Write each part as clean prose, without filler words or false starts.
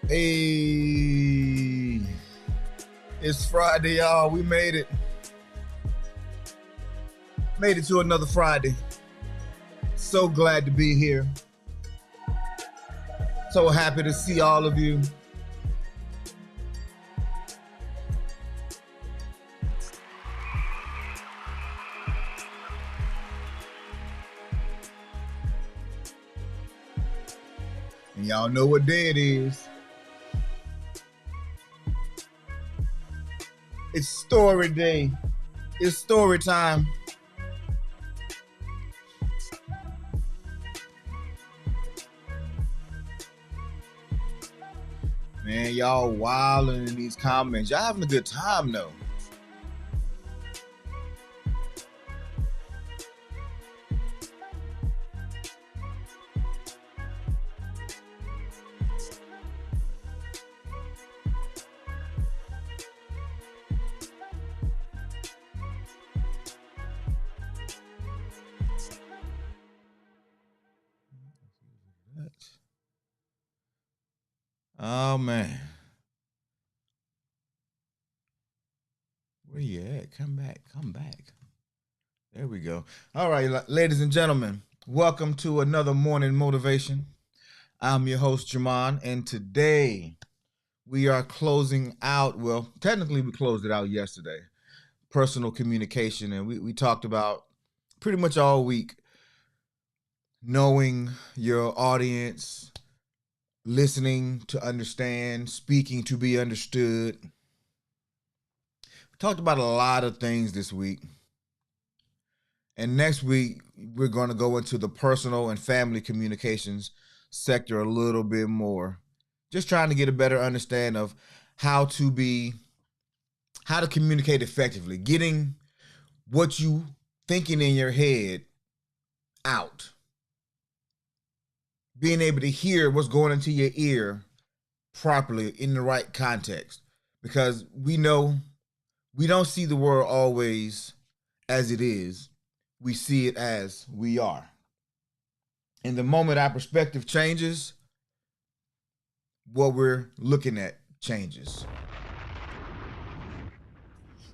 Hey, it's Friday, y'all. We made it. Made it to another Friday. So glad to be here. So happy to see all of you. And y'all know what day it is. It's story day. It's story time. Man, y'all wilding in these comments. Y'all having a good time though. Oh man. Where you at? Come back. Come back. There we go. All right, ladies and gentlemen, welcome to another morning motivation. I'm your host, Jamon, and today we are closing out. Well, technically, we closed it out yesterday. Personal communication, and we talked about pretty much all week knowing your audience, listening to understand, speaking to be understood. We talked about a lot of things this week. And next week, we're going to go into the personal and family communications sector a little bit more. Just trying to get a better understanding of how to communicate effectively, getting what you thinking in your head out, being able to hear what's going into your ear properly in the right context, because we know we don't see the world always as it is. We see it as we are. And the moment our perspective changes, what we're looking at changes.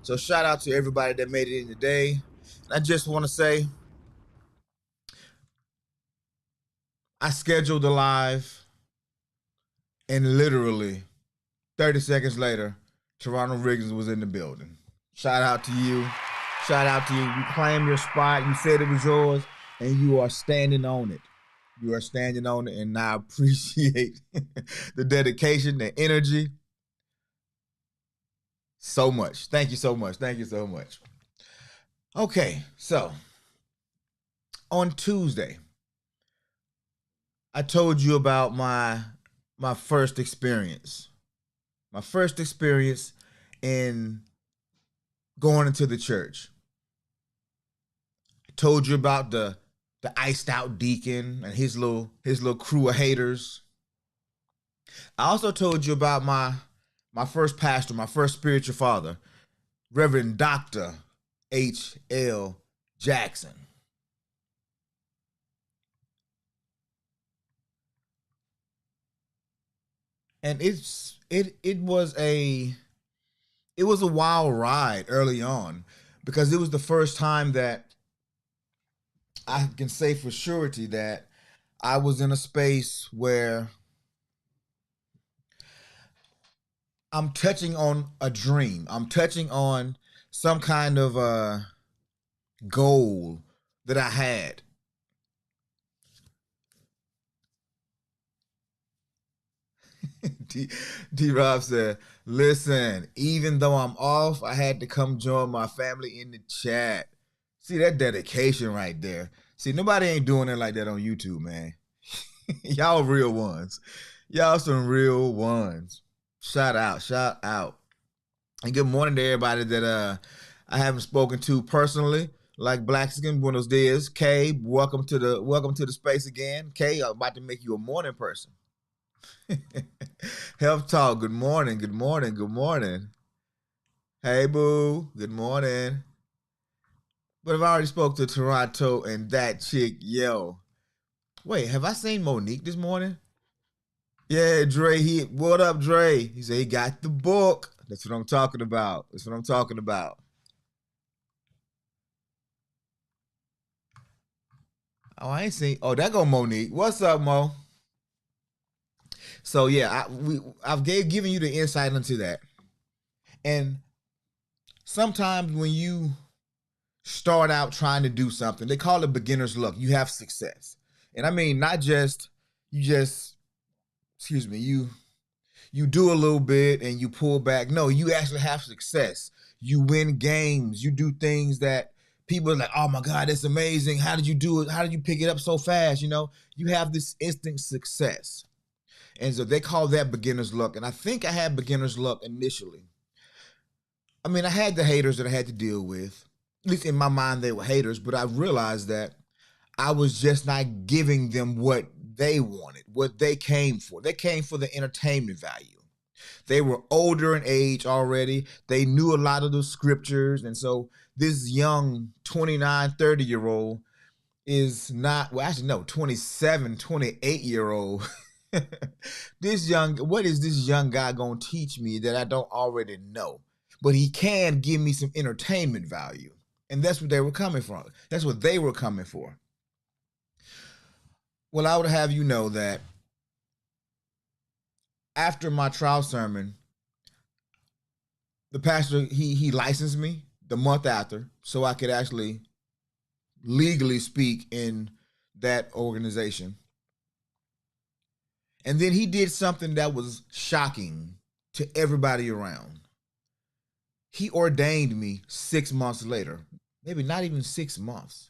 So shout out to everybody that made it in today. I just want to say, I scheduled a live, and literally 30 seconds later, Toronto Riggins was in the building. Shout out to you. Shout out to you. You claimed your spot. You said it was yours, and you are standing on it. You are standing on it, and I appreciate the dedication, the energy so much. Thank you so much. Thank you so much. Okay, so on Tuesday, I told you about my first experience. My first experience in going into the church. I told you about the iced out deacon and his little crew of haters. I also told you about my first pastor, my first spiritual father, Reverend Dr. H.L. Jackson. And it was a wild ride early on, because it was the first time that I can say for surety that I was in a space where I'm touching on a dream. I'm touching on some kind of a goal that I had. D Rob said, listen, even though I'm off, I had to come join my family in the chat. See that dedication right there. See, nobody ain't doing it like that on YouTube, man. Y'all real ones. Y'all some real ones. Shout out, shout out. And good morning to everybody that I haven't spoken to personally, like Black Skin. Buenos dias. Kay, welcome to the space again. Kay, I'm about to make you a morning person. Health Talk, good morning, good morning, good morning. Hey, boo, good morning. But I've already spoke to Toronto and that chick, yo. Wait, have I seen Monique this morning? Yeah, Dre, what up, Dre? He said he got the book. That's what I'm talking about. That's what I'm talking about. Oh, I ain't seen. Oh, that go Monique. What's up, Mo? So yeah, I've given you the insight into that. And sometimes when you start out trying to do something, they call it beginner's luck. You have success, and I mean not just you just excuse me you do a little bit and you pull back. No, you actually have success. You win games. You do things that people are like, oh my God, that's amazing. How did you do it? How did you pick it up so fast? You have this instant success. And so they call that beginner's luck. And I think I had beginner's luck initially. I mean, I had the haters that I had to deal with. At least in my mind, they were haters, but I realized that I was just not giving them what they wanted, what they came for. They came for the entertainment value. They were older in age already. They knew a lot of the scriptures. And so this young 29, 30-year old is not, well, actually, no, 27, 28-year old. What is this young guy going to teach me that I don't already know? But he can give me some entertainment value. And that's what they were coming from. That's what they were coming for. Well, I would have you know that after my trial sermon, the pastor he licensed me the month after so I could actually legally speak in that organization. And then he did something that was shocking to everybody around. He ordained me 6 months later, maybe not even 6 months.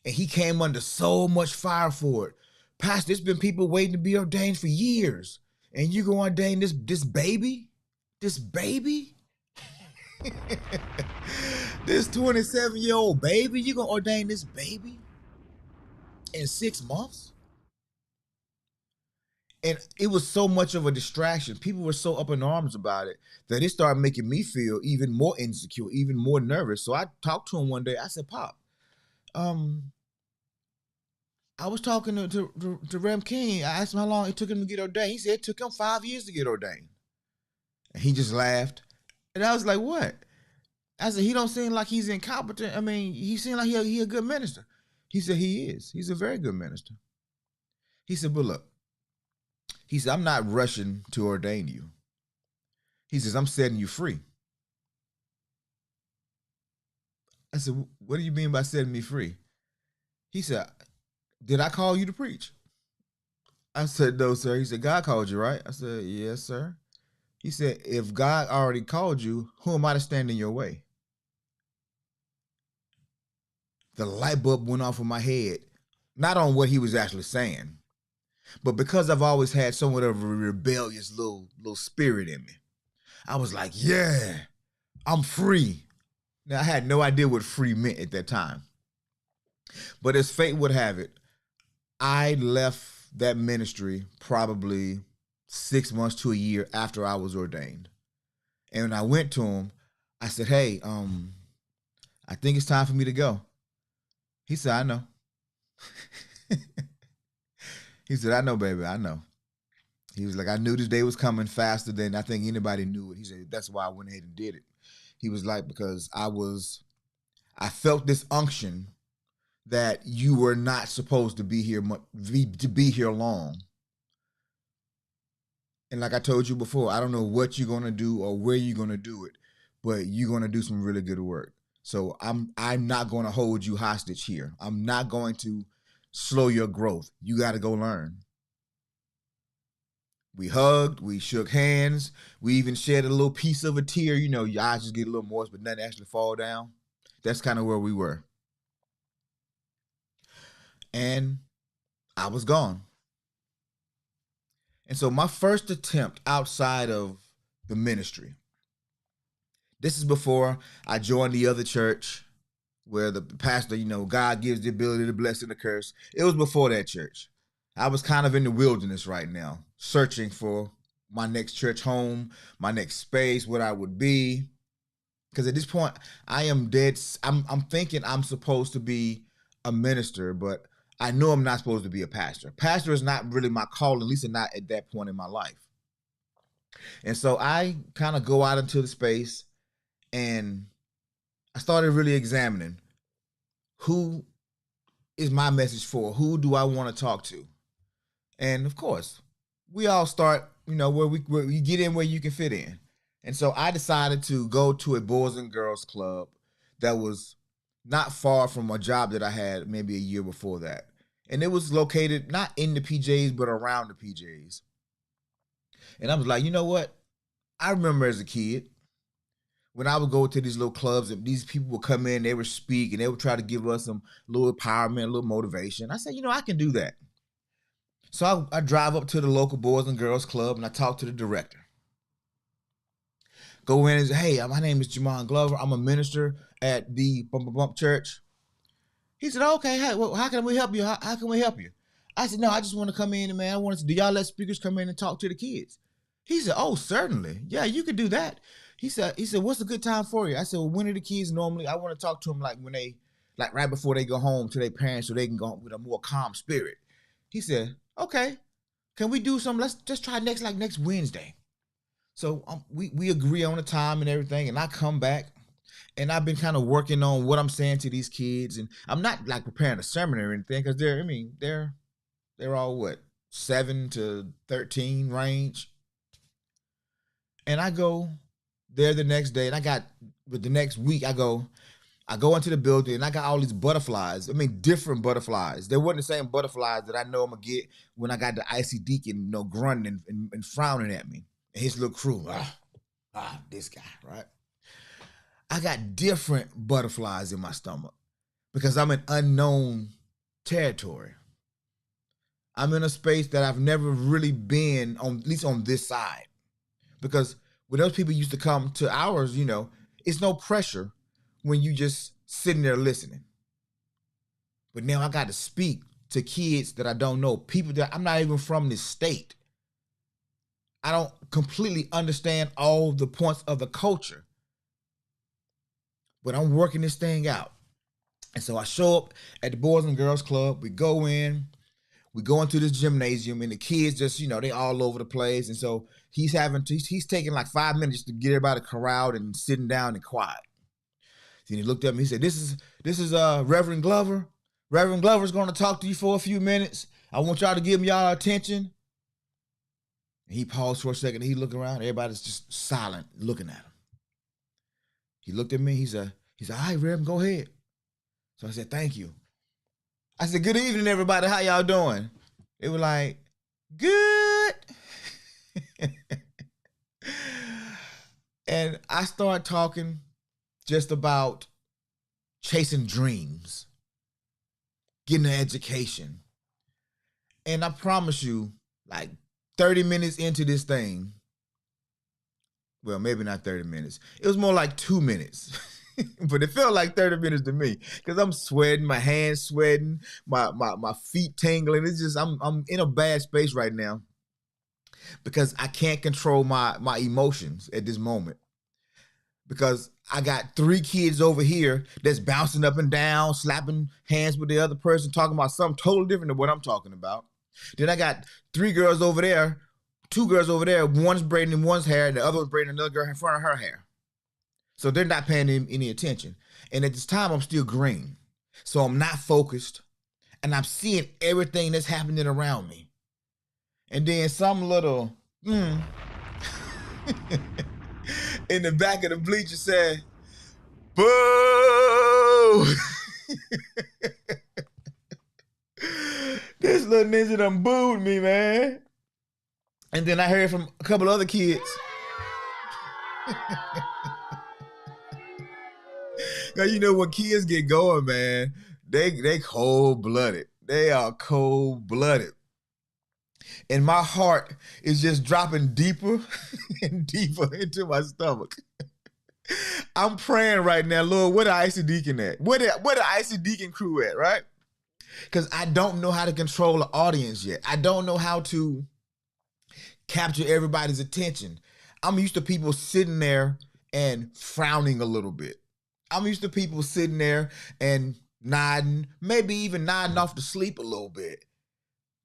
And he came under so much fire for it. Pastor, there's been people waiting to be ordained for years. And you gonna ordain this baby? This baby? This 27-year-old baby? You gonna ordain this baby in 6 months? And it was so much of a distraction. People were so up in arms about it that it started making me feel even more insecure, even more nervous. So I talked to him one day. I said, Pop, um, I was talking to Rem King. I asked him how long it took him to get ordained. He said it took him 5 years to get ordained. And he just laughed. And I was like, what? I said, he don't seem like he's incompetent. I mean, he seemed like he a good minister. He said he is. He's a very good minister. He said, but look, he said, I'm not rushing to ordain you. He says, I'm setting you free. I said, what do you mean by setting me free? He said, did I call you to preach? I said, no, sir. He said, God called you, right? I said, yes, sir. He said, if God already called you, who am I to stand in your way? The light bulb went off in my head, not on what he was actually saying, but because I've always had somewhat of a rebellious little spirit in me. I was like, yeah, I'm free. Now, I had no idea what free meant at that time. But as fate would have it, I left that ministry probably 6 months to a year after I was ordained. And when I went to him, I said, hey, I think it's time for me to go. He said, I know. He said, I know, baby, I know. He was like, I knew this day was coming faster than I think anybody knew it. He said, that's why I went ahead and did it. He was like, because I felt this unction that you were not supposed to be here, to be here long. And like I told you before, I don't know what you're gonna do or where you're gonna do it, but you're gonna do some really good work. So I'm not gonna hold you hostage here. I'm not going to slow your growth. You got to go learn. We hugged, we shook hands, we even shed a little piece of a tear. Your eyes just get a little moist, but nothing actually fall down. That's kind of where we were. And I was gone. And so my first attempt outside of the ministry, this is before I joined the other church where the pastor, God gives the ability to bless and to curse. It was before that church. I was kind of in the wilderness right now, searching for my next church home, my next space, what I would be. Because at this point, I am dead. I'm thinking I'm supposed to be a minister, but I know I'm not supposed to be a pastor. Pastor is not really my calling, at least not at that point in my life. And so I kind of go out into the space and I started really examining who is my message for? Who do I want to talk to? And of course, we all start, where you get in where you can fit in. And so I decided to go to a Boys and Girls Club that was not far from a job that I had maybe a year before that. And it was located not in the PJs, but around the PJs. And I was like, you know what? I remember as a kid, when I would go to these little clubs and these people would come in, they would speak and they would try to give us some little empowerment, a little motivation. I said, I can do that. So I drive up to the local Boys and Girls Club and I talk to the director. Go in and say, hey, my name is Jamon Glover. I'm a minister at the Bump Bump Church. He said, okay, hey, well, how can we help you? How can we help you? I said, no, I just want to come in and, man, do y'all let speakers come in and talk to the kids? He said, oh, certainly. Yeah, you could do that. He said, what's a good time for you? I said, well, when are the kids normally? I want to talk to them like right before they go home to their parents so they can go with a more calm spirit. He said, okay, can we do something? Let's just try next Wednesday. So we agree on the time and everything, and I come back, and I've been kind of working on what I'm saying to these kids, and I'm not like preparing a sermon or anything because they're all what, 7 to 13 range, and I go there the next day, and the next week I go into the building and I got all these butterflies. Different butterflies. They weren't the same butterflies that I know I'm gonna get when I got the icy deacon, grunting and frowning at me. And his little crew, this guy, right? I got different butterflies in my stomach because I'm in unknown territory. I'm in a space that I've never really been on, at least on this side. Because when those people used to come to ours, it's no pressure when you just sitting there listening. But now I got to speak to kids that I don't know, people that I'm not even from this state. I don't completely understand all the points of the culture, but I'm working this thing out. And so I show up at the Boys and Girls Club. We go into this gymnasium, and the kids just, they all over the place. And so he's taking like 5 minutes to get everybody corralled and sitting down and quiet. And he looked at me. He said, "This is Reverend Glover. Reverend Glover's going to talk to you for a few minutes. I want y'all to give me y'all attention." And he paused for a second. He looked around. Everybody's just silent, looking at him. He looked at me. He said, "All right, Reverend, go ahead." So I said, "Thank you." I said, "Good evening, everybody. How y'all doing?" They were like, "Good." And I started talking just about chasing dreams, getting an education. And I promise you, like 30 minutes into this thing, well, maybe not 30 minutes. It was more like 2 minutes. But it felt like 30 minutes to me because I'm sweating, my hands sweating, my feet tingling. It's just I'm in a bad space right now because I can't control my emotions at this moment. Because I got 3 kids over here that's bouncing up and down, slapping hands with the other person, talking about something totally different than what I'm talking about. Then I got 3 girls over there, 2 girls over there. One's braiding one's hair, and the other one's braiding another girl in front of her hair. So they're not paying any attention. And at this time, I'm still green. So I'm not focused, and I'm seeing everything that's happening around me. And then some little in the back of the bleacher said, "Boo!" This little ninja done booed me, man. And then I heard from a couple other kids. Now, when kids get going, man, they cold-blooded. They are cold-blooded. And my heart is just dropping deeper and deeper into my stomach. I'm praying right now, Lord, where the Icy Deacon at? Where the Icy Deacon crew at, right? Because I don't know how to control the audience yet. I don't know how to capture everybody's attention. I'm used to people sitting there and frowning a little bit. I'm used to people sitting there and nodding, maybe even nodding off to sleep a little bit.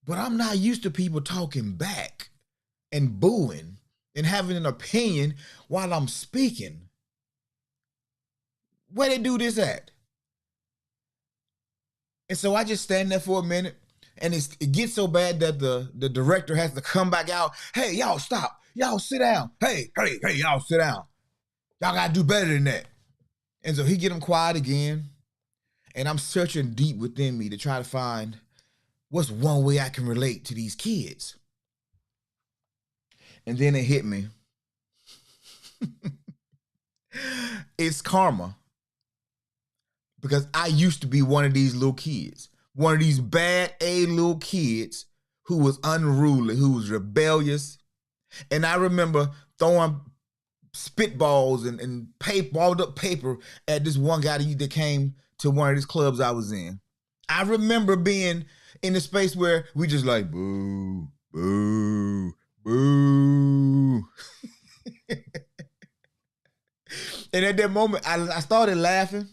But I'm not used to people talking back and booing and having an opinion while I'm speaking. Where they do this at? And so I just stand there for a minute, and it gets so bad that the director has to come back out. Hey, y'all stop. Y'all sit down. Hey, y'all sit down. Y'all gotta do better than that. And so he get them quiet again. And I'm searching deep within me to try to find what's one way I can relate to these kids. And then it hit me. It's karma. Because I used to be one of these little kids. One of these bad A little kids who was unruly, who was rebellious. And I remember throwing spitballs and paper, balled up paper at this one guy that came to one of these clubs I was in. I remember being in the space where we just like, boo, boo, boo. And at that moment, I started laughing,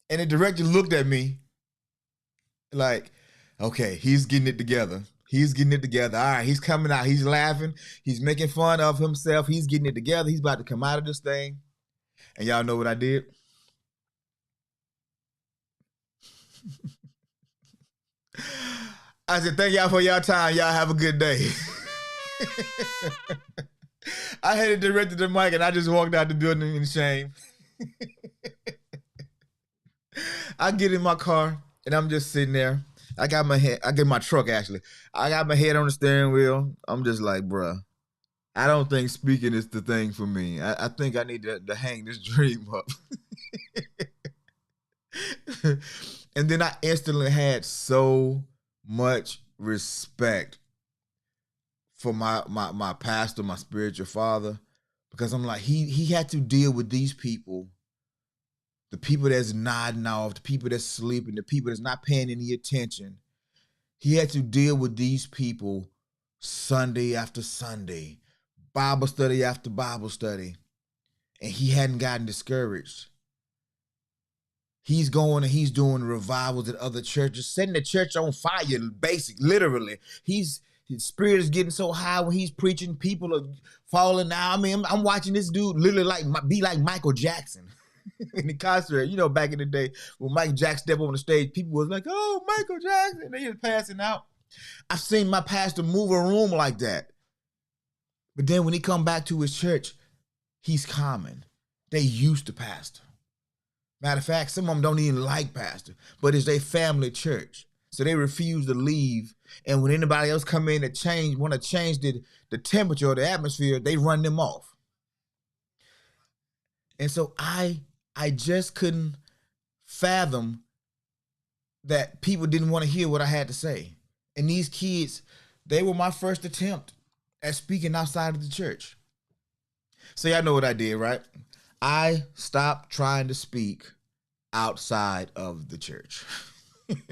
and the director looked at me like, okay, he's getting it together. He's getting it together. All right, he's coming out. He's laughing. He's making fun of himself. He's getting it together. He's about to come out of this thing. And y'all know what I did? I said, thank y'all for y'all time. Y'all have a good day. I had directed the mic, and I just walked out the building in shame. I get in my car, and I'm just sitting there. I get my truck, actually. I got my head on the steering wheel. I'm just like, bruh, I don't think speaking is the thing for me. I think I need to hang this dream up. And then I instantly had so much respect for my pastor, my spiritual father, because I'm like, he had to deal with these people, the people that's nodding off, the people that's sleeping, the people that's not paying any attention. He had to deal with these people Sunday after Sunday, Bible study after Bible study, and he hadn't gotten discouraged. He's going and he's doing revivals at other churches, setting the church on fire, literally. His spirit is getting so high when he's preaching, people are falling down. I mean, I'm watching this dude literally be like Michael Jackson in the concert. You know, back in the day when Mike Jackson stepped on the stage, people was like, oh, Michael Jackson. They just passing out. I've seen my pastor move a room like that. But then when he come back to his church, he's common. They used to pastor. Matter of fact, some of them don't even like pastor, but it's their family church. So they refuse to leave. And when anybody else come in and want to change the temperature or the atmosphere, they run them off. And so I just couldn't fathom that people didn't want to hear what I had to say. And these kids, they were my first attempt at speaking outside of the church. So y'all know what I did, right? I stopped trying to speak outside of the church.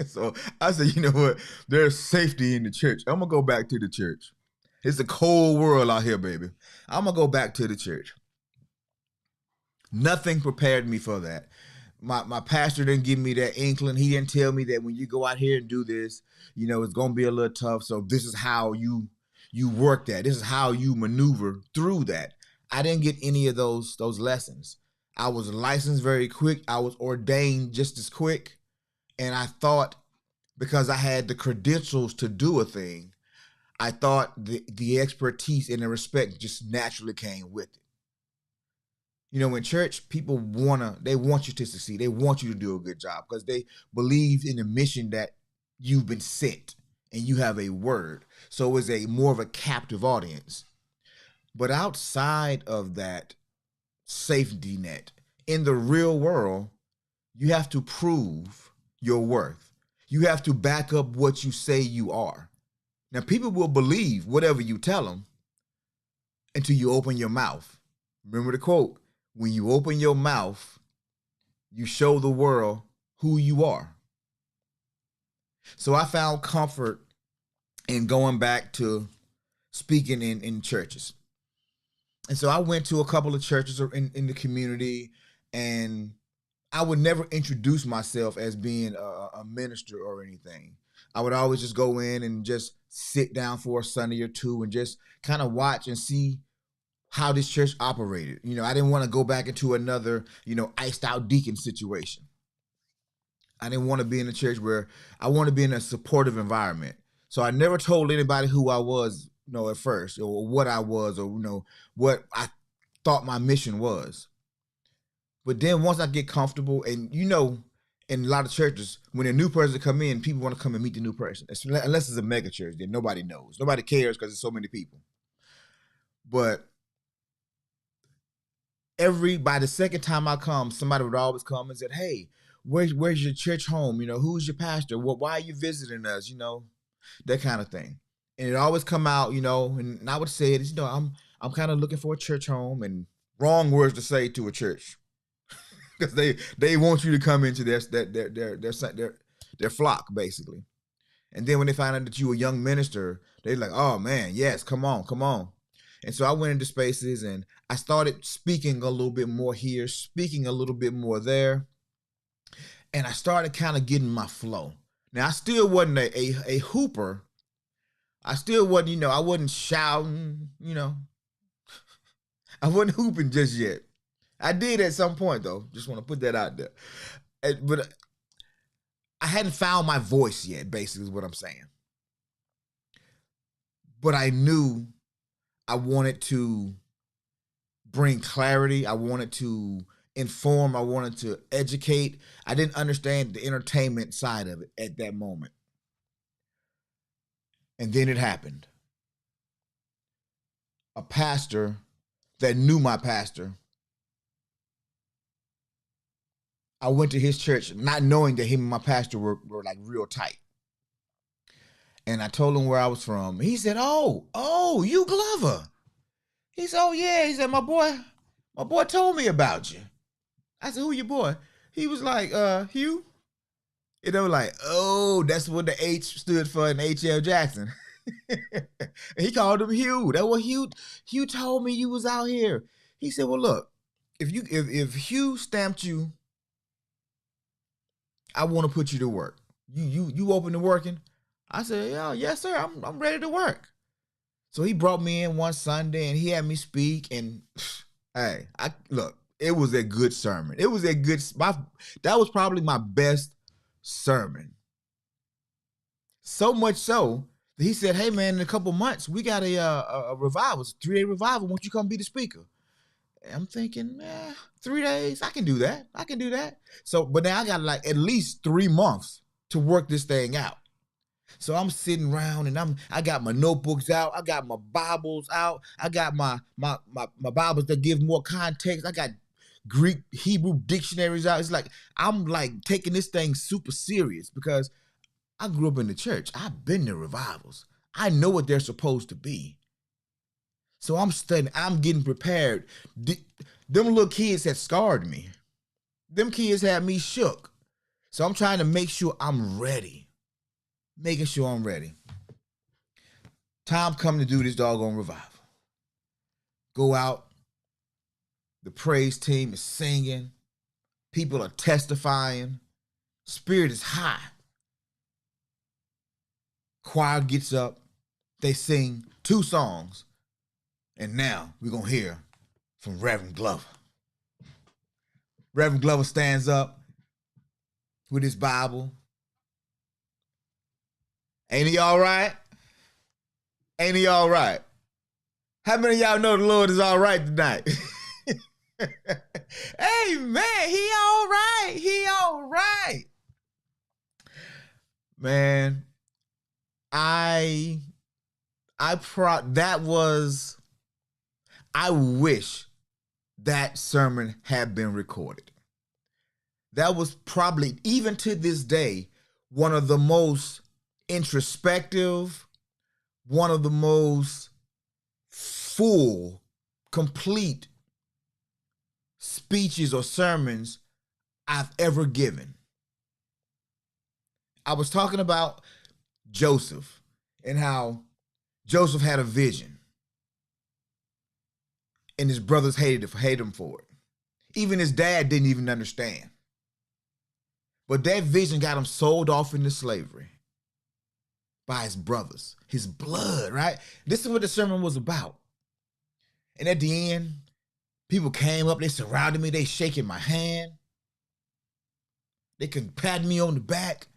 So I said, you know what? There's safety in the church. I'm going to go back to the church. It's a cold world out here, baby. I'm going to go back to the church. Nothing prepared me for that. My pastor didn't give me that inkling. He didn't tell me that when you go out here and do this, you know, it's going to be a little tough. So this is how you work that. This is how you maneuver through that. I didn't get any of those lessons. I was licensed very quick. I was ordained just as quick. And I thought, because I had the credentials to do a thing, I thought the expertise and the respect just naturally came with it. You know, in church, people they want you to succeed. They want you to do a good job because they believe in the mission that you've been sent and you have a word. So it's more of a captive audience. But outside of that safety net, in the real world, you have to prove your worth. You have to back up what you say you are. Now, people will believe whatever you tell them until you open your mouth. Remember the quote, when you open your mouth, you show the world who you are. So I found comfort in going back to speaking in churches. And so I went to a couple of churches in the community, and I would never introduce myself as being a minister or anything. I would always just go in and just sit down for a Sunday or two and just kind of watch and see how this church operated. I didn't want to go back into another, iced out deacon situation. I didn't want to be in a church where I want to be in a supportive environment. So I never told anybody who I was, at first, or what I was, or, what I thought my mission was. But then once I get comfortable, and in a lot of churches, when a new person come in, people want to come and meet the new person. Unless it's a mega church, then nobody knows. Nobody cares because there's so many people. But by the second time I come, somebody would always come and said, "Hey, where's your church home? Who's your pastor? Why are you visiting us? That kind of thing." And it always come out, and I would say it, I'm kind of looking for a church home, and wrong words to say to a church. Because they want you to come into their flock, basically. And then when they find out that you're a young minister, they're like, "Oh man, yes, come on." And so I went into spaces and I started speaking a little bit more here, speaking a little bit more there. And I started kind of getting my flow. Now I still wasn't a hooper. I still wasn't, I wasn't shouting, I wasn't hooping just yet. I did at some point, though. Just want to put that out there. But I hadn't found my voice yet, basically is what I'm saying. But I knew I wanted to bring clarity. I wanted to inform. I wanted to educate. I didn't understand the entertainment side of it at that moment. And then it happened. A pastor that knew my pastor, I went to his church not knowing that him and my pastor were like real tight. And I told him where I was from. He said, oh, you Glover. He said, "Oh yeah." He said, my boy told me about you. I said, "Who your boy?" He was like, Hugh. And I was like, "Oh, that's what the H stood for in H.L. Jackson." And he called him Hugh. That was Hugh told me you was out here. He said, "Well, look, if Hugh stamped you, I want to put you to work. You open to working?" I said, "Yeah, yes, sir. I'm ready to work." So he brought me in one Sunday and he had me speak. And hey, it was a good sermon. It was that was probably my best sermon. So much so that he said, "Hey man, in a couple months we got a revival, it's a 3-day revival. Won't you come be the speaker?" I'm thinking, 3 days, I can do that. So, but now I got like at least 3 months to work this thing out. So I'm sitting around and I got my notebooks out, I got my Bibles out, I got my Bibles that give more context, I got Greek, Hebrew dictionaries out. It's like I'm like taking this thing super serious because I grew up in the church. I've been to revivals. I know what they're supposed to be. So I'm studying, I'm getting prepared. Them little kids had scarred me. Them kids had me shook. So I'm trying to make sure I'm ready. Making sure I'm ready. Time come to do this doggone revival. Go out. The praise team is singing. People are testifying. Spirit is high. Choir gets up. They sing 2 songs. And now we're going to hear from Reverend Glover. Reverend Glover stands up with his Bible. Ain't he all right? Ain't he all right? How many of y'all know the Lord is all right tonight? Hey, man, he all right. He all right. Man, I wish that sermon had been recorded. That was probably, even to this day, one of the most introspective, one of the most full, complete speeches or sermons I've ever given. I was talking about Joseph and how Joseph had a vision and his brothers hated him for it. Even his dad didn't even understand. But that vision got him sold off into slavery by his brothers, his blood, right? This is what the sermon was about. And at the end, people came up, they surrounded me, they shaking my hand. They can pat me on the back.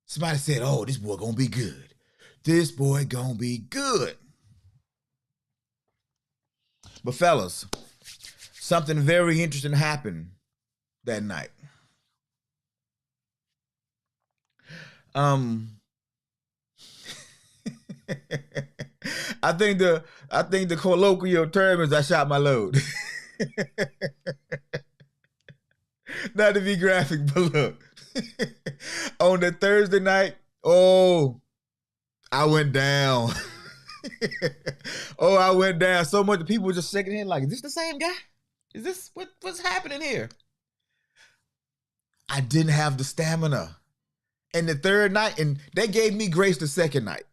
Somebody said, oh, this boy gonna be good. This boy gonna be good. But fellas, something very interesting happened that night. I think the colloquial term is I shot my load. Not to be graphic, but look. On the Thursday night, oh, I went down. Oh, I went down so much. People were just shaking their head like, is this the same guy? Is this what's happening here? I didn't have the stamina. And the third night, and they gave me grace the second night.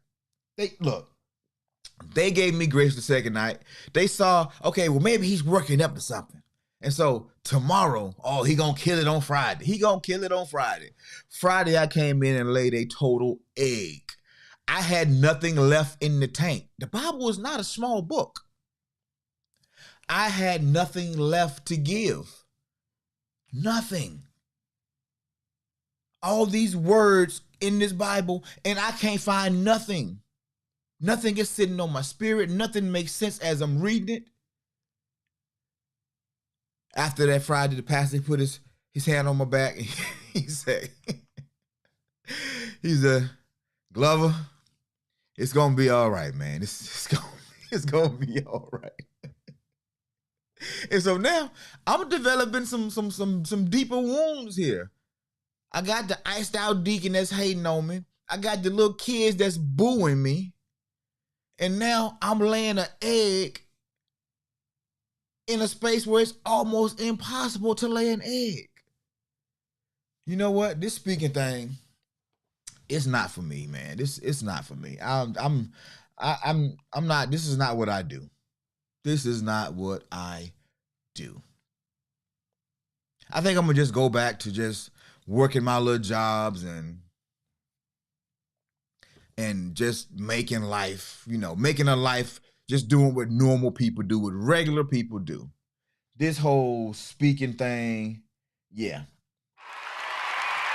They gave me grace the second night. They saw, okay, well, maybe he's working up to something. And so tomorrow, oh, he gonna kill it on Friday. He gonna kill it on Friday. Friday, I came in and laid a total egg. I had nothing left in the tank. The Bible is not a small book. I had nothing left to give. Nothing. All these words in this Bible, and I can't find nothing. Nothing is sitting on my spirit. Nothing makes sense as I'm reading it. After that Friday, the pastor put his hand on my back and he said, Glover, it's gonna be all right, man. It's gonna be all right. And so now I'm developing some deeper wounds here. I got the iced out deacon that's hating on me. I got the little kids that's booing me. And now I'm laying an egg in a space where it's almost impossible to lay an egg. You know what? This speaking thing, it's not for me, man. It's not for me. I'm not. This is not what I do. This is not what I do. I think I'm gonna just go back to just working my little jobs and just making life, making a life, just doing what normal people do, what regular people do. This whole speaking thing, yeah,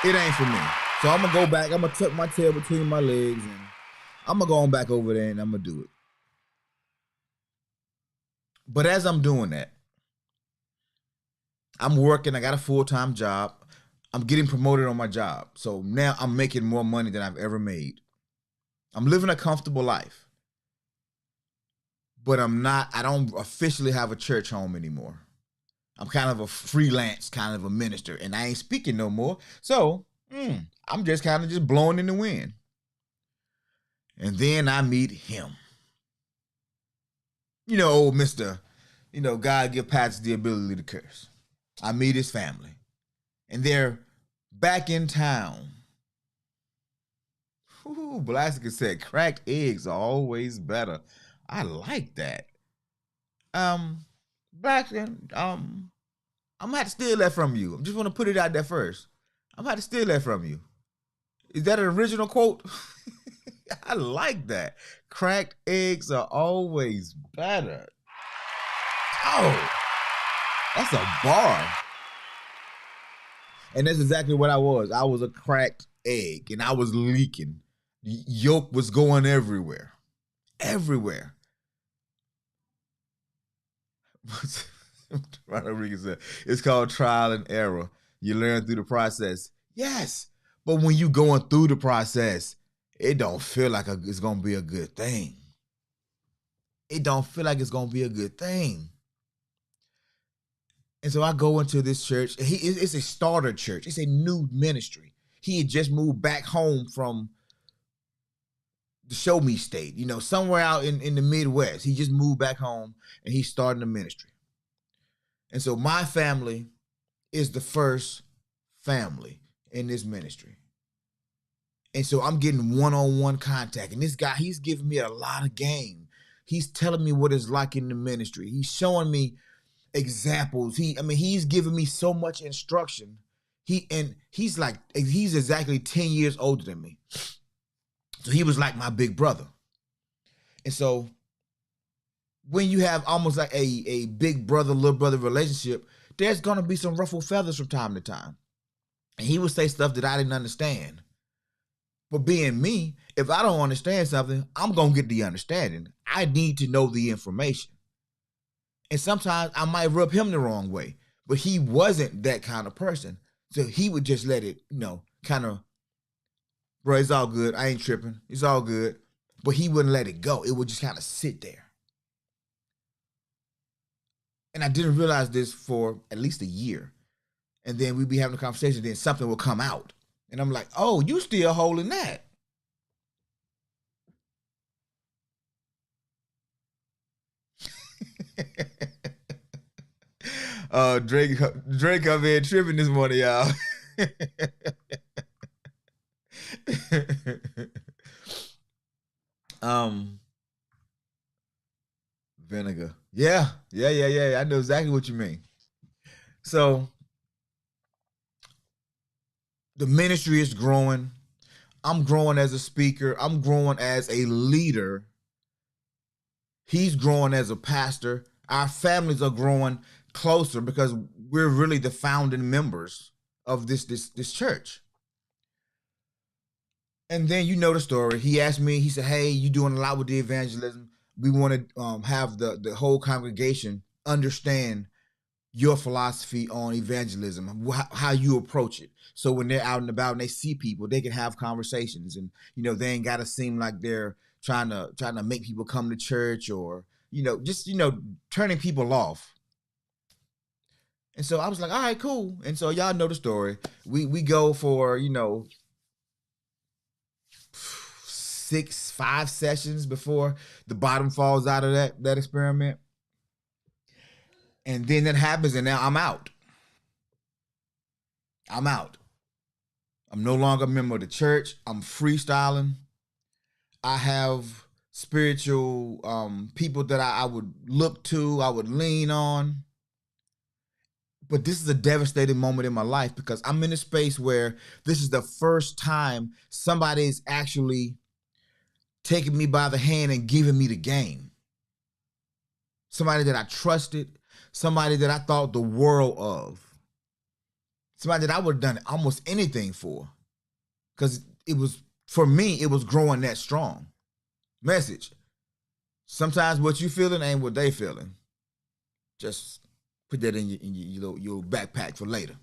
it ain't for me. So I'm gonna go back, I'm gonna tuck my tail between my legs and I'm gonna go on back over there and I'm gonna do it. But as I'm doing that, I'm working, I got a full-time job. I'm getting promoted on my job. So now I'm making more money than I've ever made. I'm living a comfortable life. But I don't officially have a church home anymore. I'm kind of a freelance kind of a minister and I ain't speaking no more. So I'm just kind of just blowing in the wind. And then I meet him. Old Mr. God give pastors the ability to curse. I meet his family. And they're back in town. Ooh, Blaska said, cracked eggs are always better. I like that. Blaska, I'm gonna have to steal that from you. I just want to put it out there first. I'm gonna have to steal that from you. Is that an original quote? I like that. Cracked eggs are always better. Oh, that's a bar. And that's exactly what I was. I was a cracked egg and I was leaking. Yolk was going everywhere. Everywhere. Rodriguez said, it's called trial and error. You learn through the process. Yes, but when you going through the process, it don't feel like it's going to be a good thing. It don't feel like it's going to be a good thing. And so I go into this church. It's a starter church. It's a new ministry. He had just moved back home from the show me state, somewhere out in the Midwest. He just moved back home and he's starting a ministry. And so my family is the first family in this ministry. And so I'm getting one-on-one contact. And this guy, he's giving me a lot of game. He's telling me what it's like in the ministry. He's showing me examples. He's giving me so much instruction. He's exactly 10 years older than me. So he was like my big brother. And so when you have almost like a big brother, little brother relationship, there's gonna be some ruffled feathers from time to time. And he would say stuff that I didn't understand. But being me, if I don't understand something, I'm gonna get the understanding. I need to know the information. And sometimes I might rub him the wrong way, but he wasn't that kind of person. So he would just let it, kind of, bro, it's all good. I ain't tripping. It's all good. But he wouldn't let it go. It would just kind of sit there. And I didn't realize this for at least a year. And then we'd be having a conversation, then something would come out. And I'm like, oh, you still holding that. Drake up here tripping this morning, y'all. Vinegar. Yeah. I know exactly what you mean. So the ministry is growing. I'm growing as a speaker. I'm growing as a leader. He's growing as a pastor. Our families are growing closer because we're really the founding members of this church. And then you know the story. He asked me, he said, hey, you doing a lot with the evangelism. We want to have the whole congregation understand your philosophy on evangelism, how you approach it. So when they're out and about and they see people, they can have conversations, and they ain't gotta seem like they're trying to make people come to church, or just turning people off. And so I was like, all right, cool. And so y'all know the story. We go for 5 sessions before the bottom falls out of that experiment. And then that happens, and now I'm out. I'm no longer a member of the church. I'm freestyling. I have spiritual people that I would look to, I would lean on. But this is a devastating moment in my life because I'm in a space where this is the first time somebody is actually taking me by the hand and giving me the game. Somebody that I trusted, somebody that I thought the world of, somebody that I would have done almost anything for, because for me, it was growing that strong. Message. Sometimes what you feeling ain't what they feeling. Just put that in your backpack for later.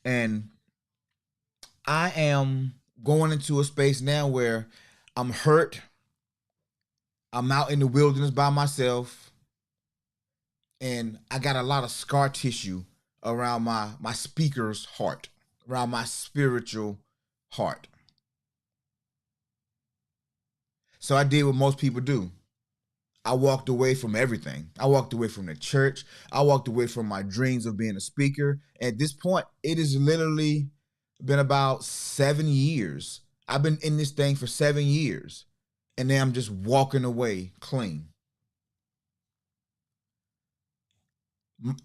And I am going into a space now where I'm hurt. I'm out in the wilderness by myself. And I got a lot of scar tissue around my speaker's heart, around my spiritual heart. So I did what most people do. I walked away from everything. I walked away from the church. I walked away from my dreams of being a speaker. At this point, it has literally been about 7 years. I've been in this thing for 7 years. And now I'm just walking away clean.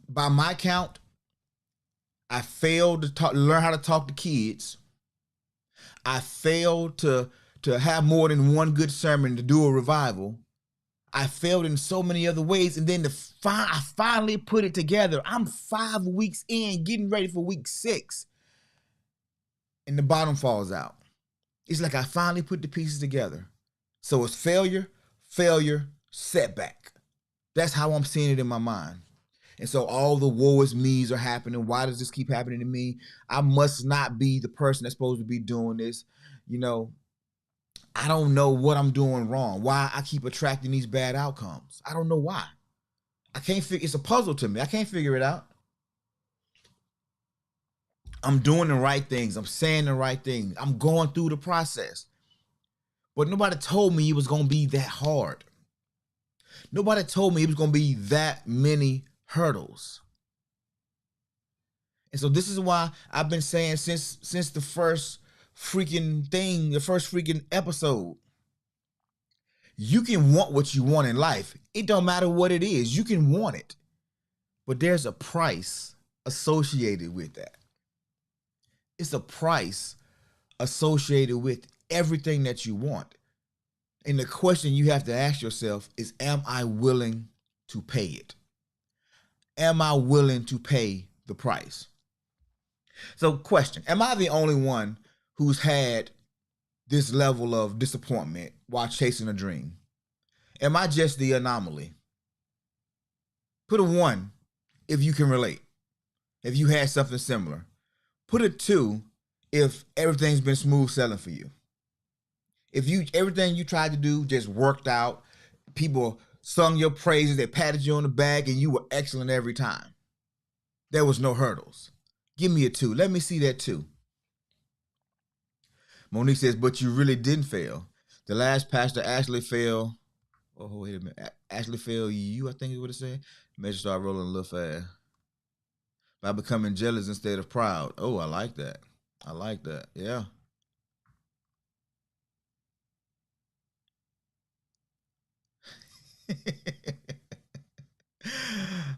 By my count, I failed to learn how to talk to kids. I failed to have more than one good sermon to do a revival. I failed in so many other ways. And then I finally put it together. I'm 5 weeks in, getting ready for week 6. And the bottom falls out. It's like I finally put the pieces together. So it's failure, setback. That's how I'm seeing it in my mind. And so all the woe is me's are happening. Why does this keep happening to me? I must not be the person that's supposed to be doing this. I don't know what I'm doing wrong. Why I keep attracting these bad outcomes. I don't know why. I can't figure. It's a puzzle to me. I can't figure it out. I'm doing the right things. I'm saying the right things. I'm going through the process. But nobody told me it was going to be that hard. Nobody told me it was going to be that many hurdles. And so this is why I've been saying since the first freaking thing, the first freaking episode, you can want what you want in life. It don't matter what it is. You can want it. But there's a price associated with that. It's a price associated with everything that you want. And the question you have to ask yourself is, am I willing to pay it? Am I willing to pay the price? So, question, am I the only one who's had this level of disappointment while chasing a dream? Am I just the anomaly? Put a 1 if you can relate, if you had something similar. Put a 2 if everything's been smooth sailing for you. If everything you tried to do just worked out, people sung your praises, they patted you on the back, and you were excellent every time. There was no hurdles. Give me a 2. Let me see that 2. Monique says, but you really didn't fail. The last pastor actually failed. Oh, wait a minute. Actually failed you, I think is what it said. Measure start rolling a little fast. By becoming jealous instead of proud. Oh, I like that. I like that. Yeah.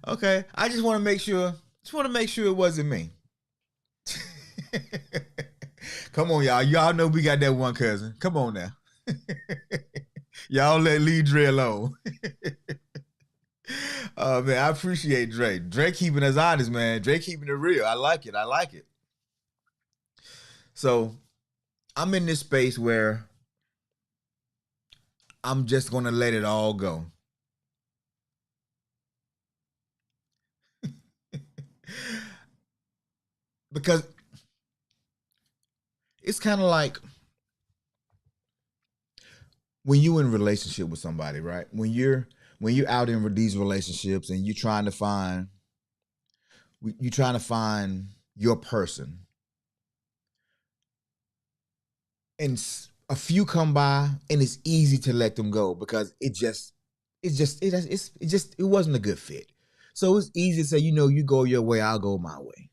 Okay. I just want to make sure. Just want to make sure it wasn't me. Come on, y'all. Y'all know we got that one cousin. Come on now. Y'all let Lee Dre alone. Man, I appreciate Drake. Drake keeping us honest, man. Drake keeping it real. I like it. I like it. So I'm in this space where I'm just gonna let it all go. Because it's kind of like when you in a relationship with somebody, right? When you're out in these relationships and you're trying to find your person, and a few come by, and it's easy to let them go because it wasn't a good fit. So it's easy to say, you go your way, I'll go my way.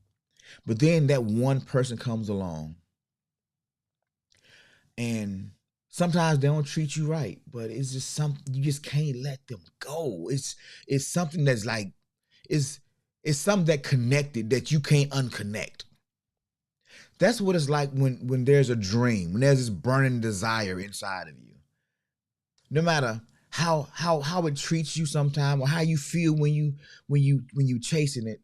But then that one person comes along, and sometimes they don't treat you right, but it's just something you just can't let them go. It's something that's like it's something that connected that you can't unconnect. That's what it's like when there's a dream, when there's this burning desire inside of you. No matter how it treats you sometime, or how you feel when you chasing it,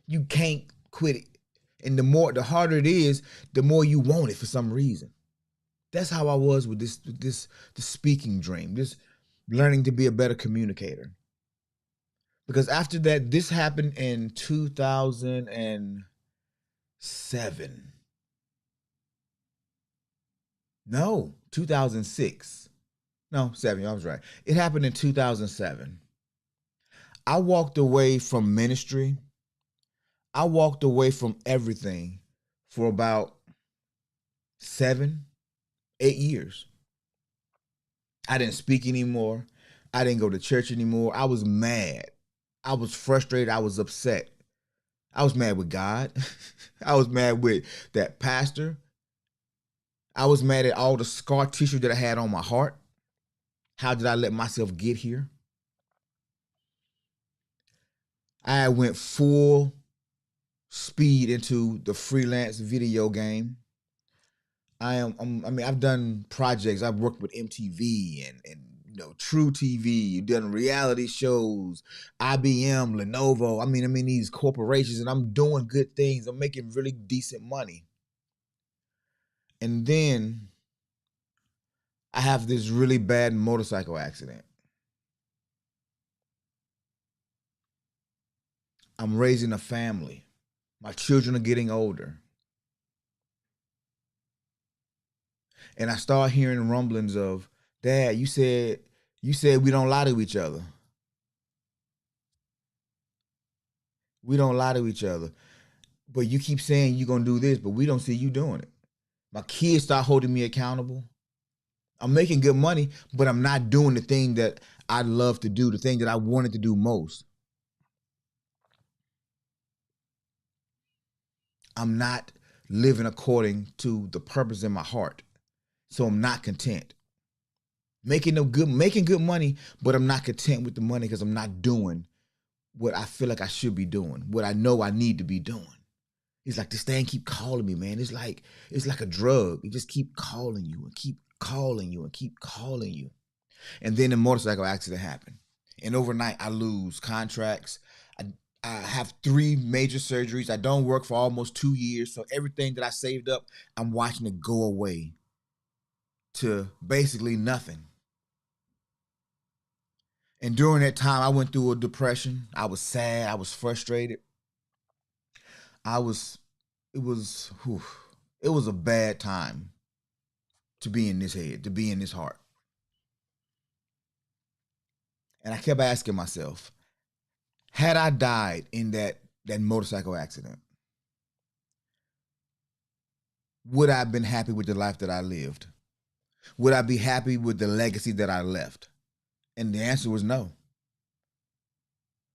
you can't quit it. And the harder it is, the more you want it for some reason. That's how I was with this speaking dream, this learning to be a better communicator. Because after that, this happened in 2007. No, 2006. No, 7. I was right. It happened in 2007. I walked away from ministry. I walked away from everything for about 7, 8 years. I didn't speak anymore. I didn't go to church anymore. I was mad. I was frustrated. I was upset. I was mad with God. I was mad with that pastor. I was mad at all the scar tissue that I had on my heart. How did I let myself get here? I went full speed into the freelance video game. I've done projects. I've worked with MTV and True TV, done reality shows, IBM, Lenovo. I mean these corporations, and I'm doing good things. I'm making really decent money. And then I have this really bad motorcycle accident. I'm raising a family. My children are getting older. And I start hearing rumblings of, Dad, you said we don't lie to each other. We don't lie to each other. But you keep saying you're going to do this, but we don't see you doing it. My kids start holding me accountable. I'm making good money, but I'm not doing the thing that I love to do, the thing that I wanted to do most. I'm not living according to the purpose in my heart. So I'm not content. Making good money, but I'm not content with the money because I'm not doing what I feel like I should be doing, what I know I need to be doing. He's like, this thing keep calling me, man. It's like a drug. It just keep calling you and keep calling you and keep calling you. And then a motorcycle accident happened. And overnight I lose contracts. I, I have 3 major surgeries. I don't work for almost 2 years. So everything that I saved up, I'm watching it go away to basically nothing. And during that time, I went through a depression. I was sad. I was frustrated. I was, it was, whew, it was a bad time to be in this head, to be in this heart. And I kept asking myself, had I died in that motorcycle accident, would I have been happy with the life that I lived? Would I be happy with the legacy that I left? And the answer was no.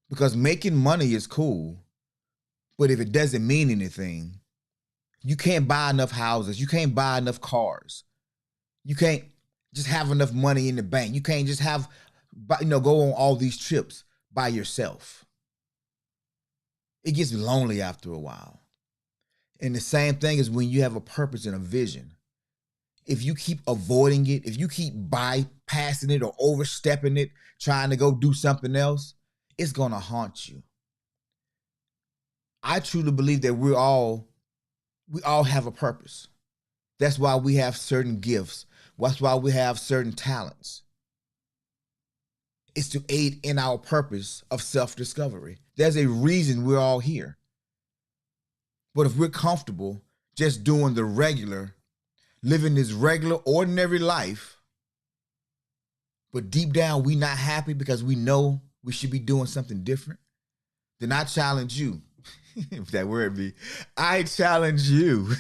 Because making money is cool, but if it doesn't mean anything, you can't buy enough houses, you can't buy enough cars, you can't just have enough money in the bank, you can't just have, go on all these trips by yourself. It gets lonely after a while. And the same thing is when you have a purpose and a vision. If you keep avoiding it, if you keep bypassing it or overstepping it, trying to go do something else, it's going to haunt you. I truly believe that we all have a purpose. That's why we have certain gifts. That's why we have certain talents. It's to aid in our purpose of self-discovery. There's a reason we're all here. But if we're comfortable just doing the regular, living this regular, ordinary life, but deep down we not happy because we know we should be doing something different, then I challenge you, if that word be, I challenge you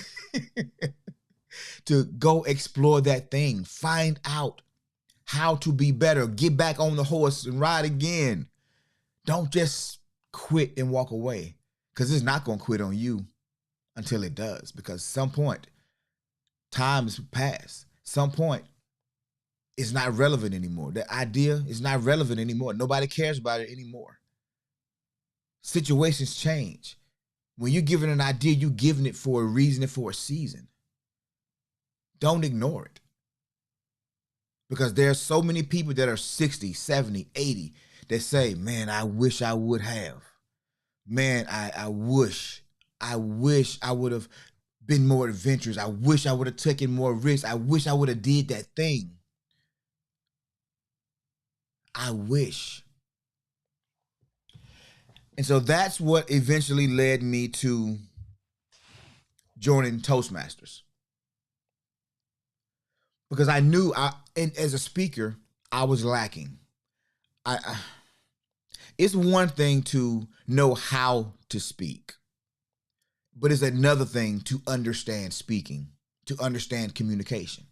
to go explore that thing. Find out how to be better. Get back on the horse and ride again. Don't just quit and walk away, because it's not going to quit on you until it does, because some point, time has passed. Some point, it's not relevant anymore. The idea is not relevant anymore. Nobody cares about it anymore. Situations change. When you're giving an idea, you're giving it for a reason and for a season. Don't ignore it. Because there are so many people that are 60, 70, 80 that say, man, I wish I would have. Man, I wish I would have been more adventurous. I wish I would have taken more risks. I wish I would have did that thing. I wish. And so that's what eventually led me to joining Toastmasters. Because I knew and as a speaker, I was lacking. It's one thing to know how to speak, but it's another thing to understand speaking, to understand communication.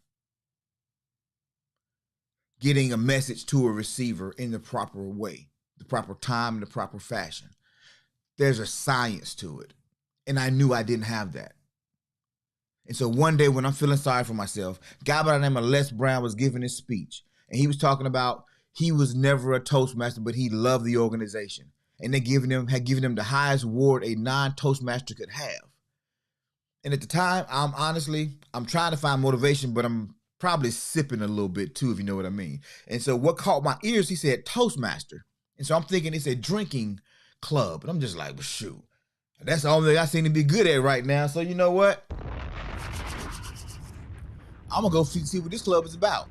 Getting a message to a receiver in the proper way, the proper time, and the proper fashion. There's a science to it. And I knew I didn't have that. And so one day when I'm feeling sorry for myself, a guy by the name of Les Brown was giving his speech. And he was talking about he was never a Toastmaster, but he loved the organization. And they had given him the highest award a non-Toastmaster could have. And at the time, I'm trying to find motivation, but I'm probably sipping a little bit too, if you know what I mean. And so what caught my ears, he said Toastmaster. And so I'm thinking it's a drinking club. And I'm just like, well, shoot. That's the only thing I seem to be good at right now. So you know what? I'm going to go see what this club is about.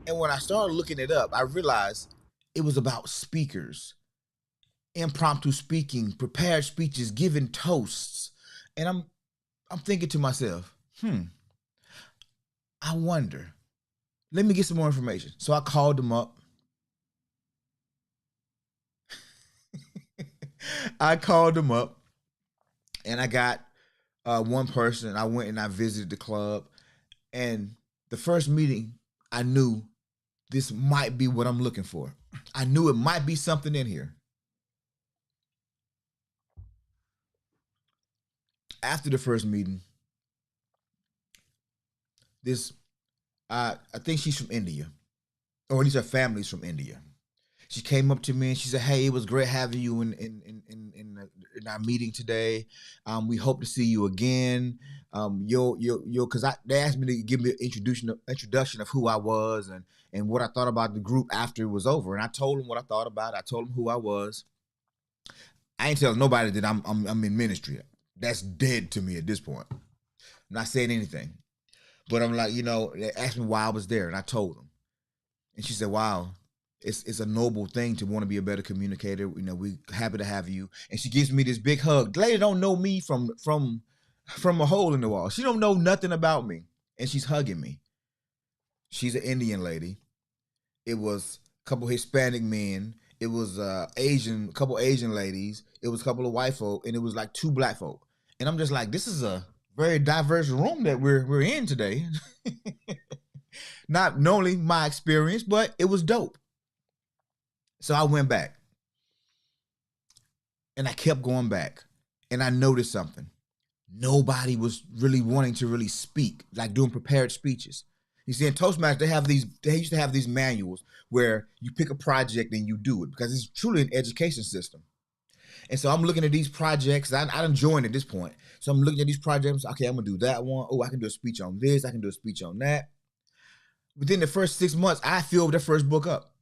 And when I started looking it up, I realized it was about speakers, impromptu speaking, prepared speeches, giving toasts. And I'm thinking to myself, I wonder, let me get some more information. So I called them up. I called them up and I got one person. I went and I visited the club. And the first meeting, I knew this might be what I'm looking for. I knew it might be something in here. After the first meeting, I think she's from India, or at least her family's from India. She came up to me and she said, "Hey, it was great having you in our meeting today. We hope to see you again. You'll, because they asked me to give me an introduction of who I was and what I thought about the group after it was over. And I told them what I thought about it. I told them who I was. I ain't telling nobody that I'm in ministry. That's dead to me at this point. I'm not saying anything, but I'm like, they asked me why I was there, and I told them. And she said, "Wow, it's a noble thing to want to be a better communicator. We happy to have you." And she gives me this big hug. The lady don't know me from a hole in the wall. She don't know nothing about me, and she's hugging me. She's an Indian lady. It was a couple Hispanic men. It was a couple Asian ladies. It was a couple of white folk, and it was like 2 black folk. And I'm just like, this is a very diverse room that we're in today. Not only my experience, but it was dope. So I went back, and I kept going back, and I noticed something. Nobody was really wanting to really speak, like doing prepared speeches. You see, in Toastmasters, they used to have these manuals where you pick a project and you do it, because it's truly an education system. And so I'm looking at these projects. I done joined at this point. So I'm looking at these projects. Okay, I'm going to do that one. Oh, I can do a speech on this. I can do a speech on that. Within the first 6 months, I filled the first book up.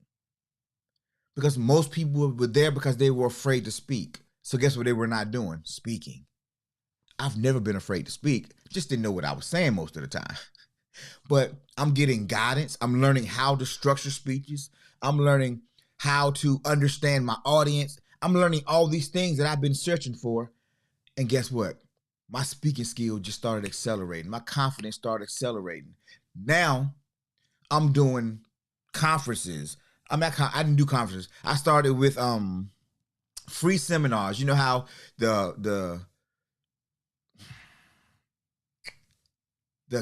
Because most people were there because they were afraid to speak. So guess what they were not doing? Speaking. I've never been afraid to speak. Just didn't know what I was saying most of the time. But I'm getting guidance. I'm learning how to structure speeches. I'm learning how to understand my audience. I'm learning all these things that I've been searching for. And guess what? My speaking skill just started accelerating. My confidence started accelerating. Now I'm doing conferences. I didn't do conferences. I started with free seminars. You know how the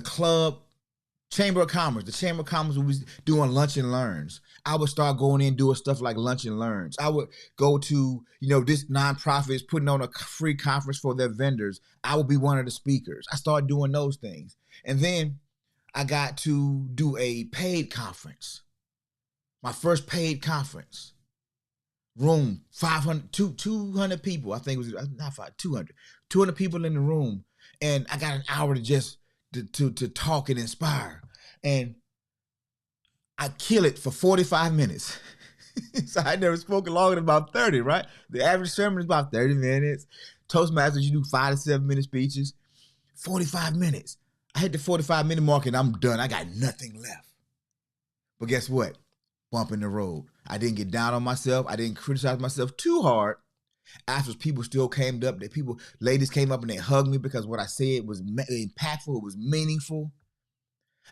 club, Chamber of Commerce, the Chamber of Commerce was doing lunch and learns. I would start going in doing stuff like lunch and learns. I would go to, this nonprofit is putting on a free conference for their vendors. I would be one of the speakers. I started doing those things. And then I got to do a paid conference. My first paid conference. Room, 200 people. I think it was not 200. 200 people in the room. And I got an hour to just to talk and inspire. And I kill it for 45 minutes. So I never spoken longer than about 30, right? The average sermon is about 30 minutes. Toastmasters, you do 5 to 7 minute speeches. 45 minutes. I hit the 45-minute mark and I'm done. I got nothing left. But guess what? Bump in the road. I didn't get down on myself. I didn't criticize myself too hard. After people still came up, ladies came up and they hugged me because what I said was impactful. It was meaningful.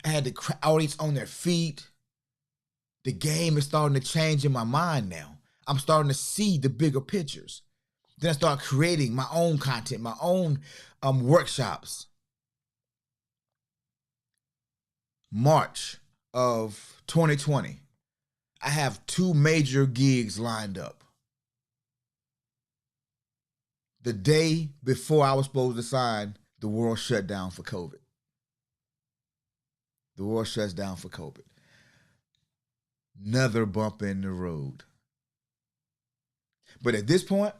I had the audience on their feet. The game is starting to change in my mind now. I'm starting to see the bigger pictures. Then I start creating my own content, my own workshops. March of 2020, I have 2 major gigs lined up. The day before I was supposed to sign, the world shut down for COVID. The world shuts down for COVID. Another bump in the road. But at this point,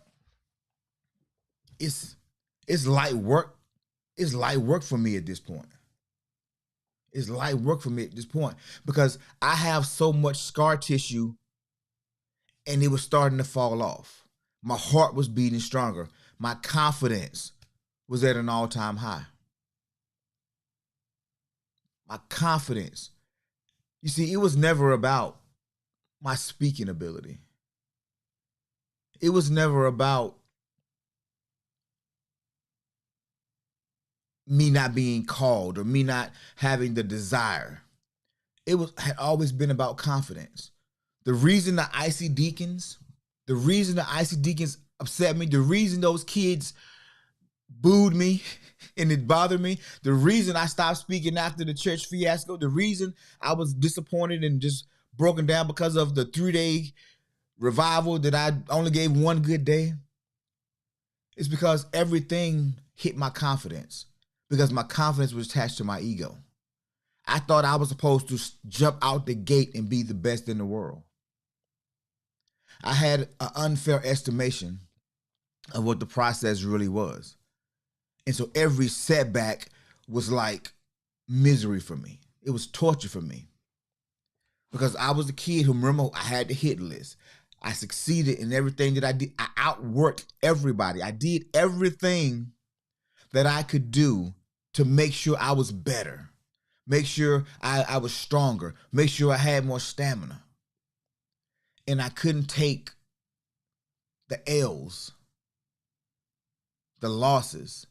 it's light work. It's light work for me at this point. It's light work for me at this point because I have so much scar tissue and it was starting to fall off. My heart was beating stronger. My confidence was at an all-time high. My confidence. You see, it was never about my speaking ability. It was never about me not being called or me not having the desire. Had always been about confidence. The reason the IC Deacons upset me, the reason those kids booed me and it bothered me, the reason I stopped speaking after the church fiasco, the reason I was disappointed and just broken down because of the 3-day revival that I only gave one good day, is because everything hit my confidence. Because my confidence was attached to my ego. I thought I was supposed to jump out the gate and be the best in the world. I had an unfair estimation of what the process really was. And so every setback was like misery for me. It was torture for me. Because I was a kid who, remember, I had the hit list. I succeeded in everything that I did. I outworked everybody. I did everything that I could do to make sure I was better, make sure I was stronger, make sure I had more stamina. And I couldn't take the L's, the losses.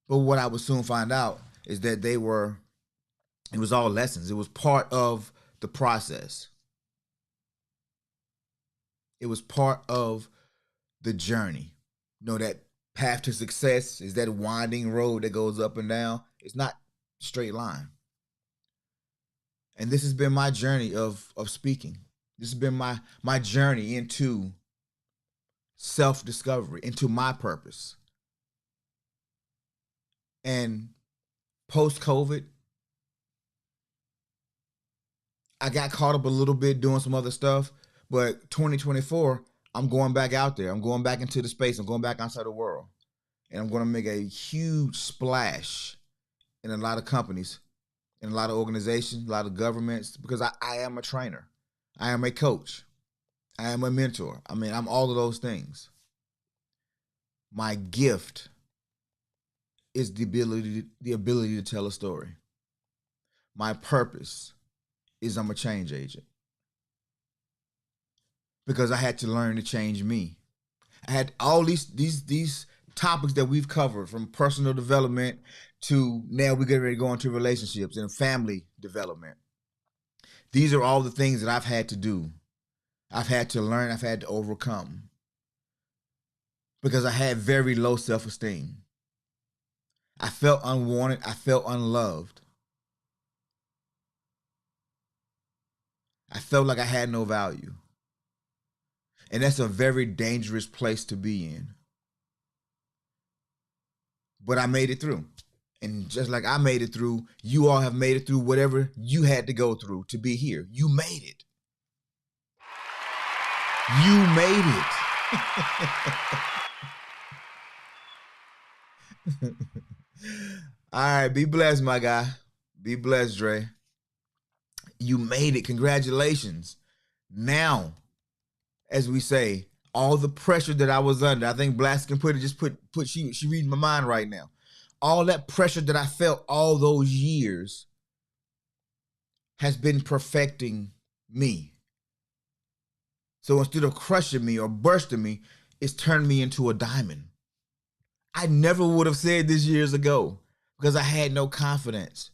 But what I would soon find out is that it was all lessons. It was part of the process. It was part of the journey. You know, that path to success is that winding road that goes up and down. It's not a straight line. And this has been my journey of speaking. This has been my journey into self-discovery, into my purpose. And post-COVID, I got caught up a little bit doing some other stuff, but 2024, I'm going back out there. I'm going back into the space. I'm going back outside the world. And I'm going to make a huge splash in a lot of companies, in a lot of organizations, a lot of governments, because I am a trainer. I am a coach. I am a mentor. I mean, I'm all of those things. My gift is the ability to tell a story. My purpose is I'm a change agent. Because I had to learn to change me. I had all these topics that we've covered, from personal development to now we're getting ready to go into relationships and family development. These are all the things that I've had to do. I've had to learn, I've had to overcome. Because I had very low self-esteem. I felt unwanted, I felt unloved. I felt like I had no value. And that's a very dangerous place to be in. But I made it through. And just like I made it through, you all have made it through whatever you had to go through to be here. You made it. You made it. All right, be blessed, my guy. Be blessed, Dre. You made it. Congratulations. Now, as we say, all the pressure that I was under, I think Blacks can put it, she reading my mind right now. All that pressure that I felt all those years has been perfecting me. So instead of crushing me or bursting me, it's turned me into a diamond. I never would have said this years ago because I had no confidence.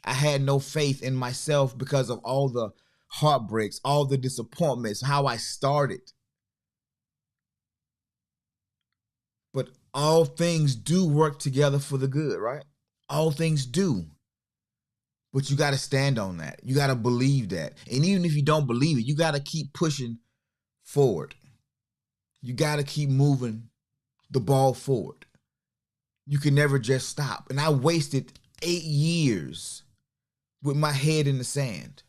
I had no faith in myself because of all the heartbreaks, all the disappointments, how I started. But all things do work together for the good, right? All things do. But you got to stand on that. You got to believe that. And even if you don't believe it, you got to keep pushing forward. You got to keep moving the ball forward. You can never just stop. And I wasted 8 years with my head in the sand.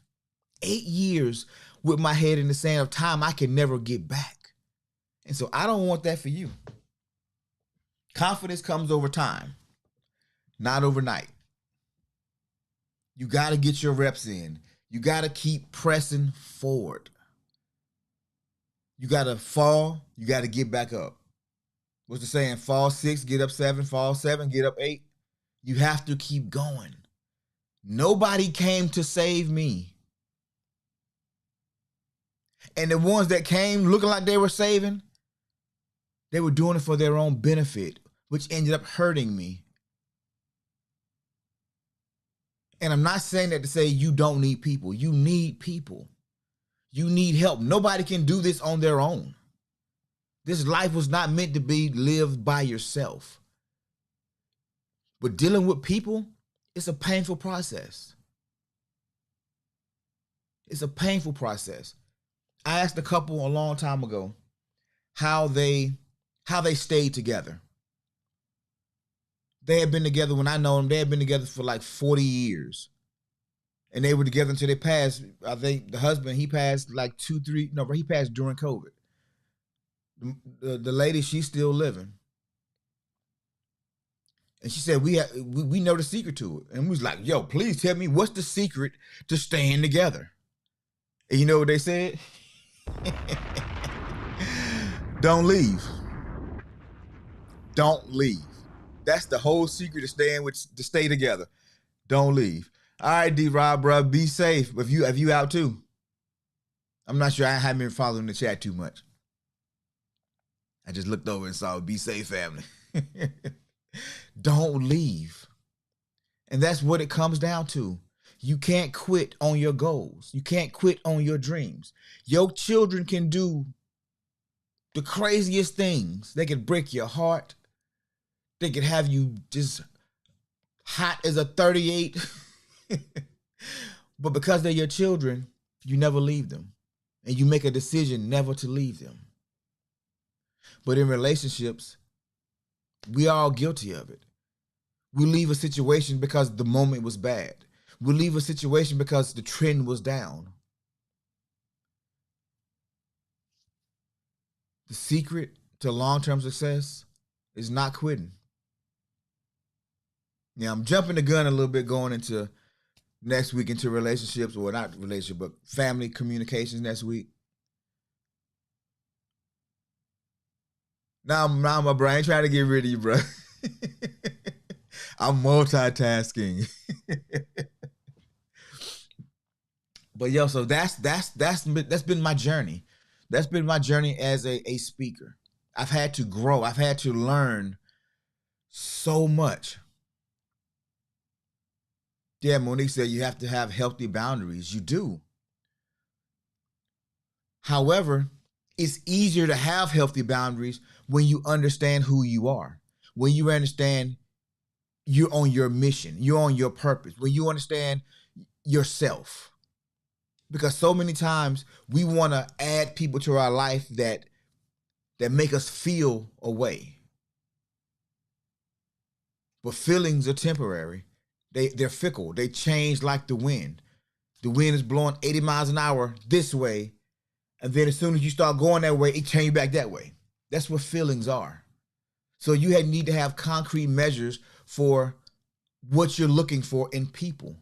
8 years with my head in the sand of time I can never get back. And so I don't want that for you. Confidence comes over time, not overnight. You got to get your reps in. You got to keep pressing forward. You got to fall. You got to get back up. What's the saying? Fall 6, get up 7, fall 7, get up 8. You have to keep going. Nobody came to save me. And the ones that came looking like they were saving, they were doing it for their own benefit, which ended up hurting me. And I'm not saying that to say you don't need people. You need people. You need help. Nobody can do this on their own. This life was not meant to be lived by yourself. But dealing with people, it's a painful process. It's a painful process. I asked a couple a long time ago how they stayed together. They had been together when I know them. They had been together for like 40 years. And they were together until they passed. I think the husband, he passed like he passed during COVID. The lady, she's still living. And she said, we know the secret to it. And we was like, yo, please tell me what's the secret to staying together. And you know what they said? Don't leave. Don't leave. That's the whole secret to stay together. Don't leave. All right, D-Rob, bro, be safe. If you out too. I'm not sure. I haven't been following the chat too much. I just looked over and saw, be safe, family. Don't leave. And that's what it comes down to. You can't quit on your goals. You can't quit on your dreams. Your children can do the craziest things. They can break your heart. They can have you just hot as a 38. But because they're your children, you never leave them. And you make a decision never to leave them. But in relationships, we are all guilty of it. We leave a situation because the moment was bad. We leave a situation because the trend was down. The secret to long-term success is not quitting. Now, I'm jumping the gun a little bit going into next week into relationships, or not relationship, but family communications next week. Now my brain trying to get rid of you, bro. I'm multitasking. But yo, so that's been my journey. That's been my journey as a speaker. I've had to grow. I've had to learn so much. Yeah, Monique said you have to have healthy boundaries. You do. However, it's easier to have healthy boundaries when you understand who you are. When you understand you're on your mission, you're on your purpose, when you understand yourself. Because so many times we want to add people to our life that make us feel a way. But feelings are temporary. They're fickle. They change like the wind. The wind is blowing 80 miles an hour this way, and then as soon as you start going that way, it changes back that way. That's what feelings are. So you need to have concrete measures for what you're looking for in people.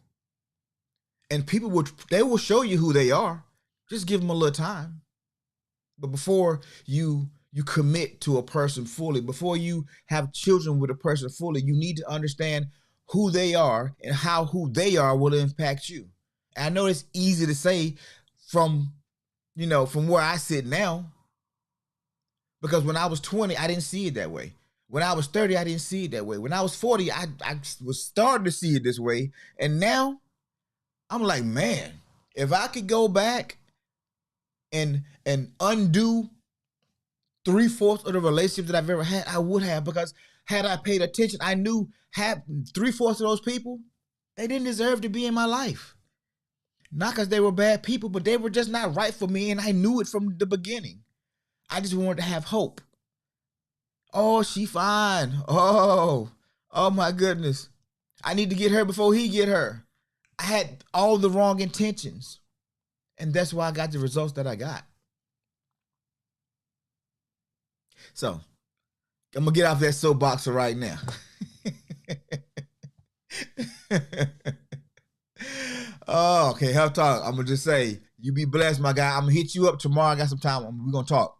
And people will show you who they are. Just give them a little time. But before you commit to a person fully, before you have children with a person fully, you need to understand who they are and how who they are will impact you. And I know it's easy to say from where I sit now, because when I was 20, I didn't see it that way. When I was 30, I didn't see it that way. When I was 40, I was starting to see it this way. And now I'm like, man, if I could go back and undo 3/4 of the relationships that I've ever had, I would have, because had I paid attention, I knew 3/4 of those people, they didn't deserve to be in my life. Not because they were bad people, but they were just not right for me, and I knew it from the beginning. I just wanted to have hope. Oh, she fine. Oh my goodness. I need to get her before he get her. I had all the wrong intentions. And that's why I got the results that I got. So, I'm going to get off that soapbox right now. Oh, okay. Health talk. I'm going to just say, you be blessed, my guy. I'm going to hit you up tomorrow. I got some time. We're going to talk.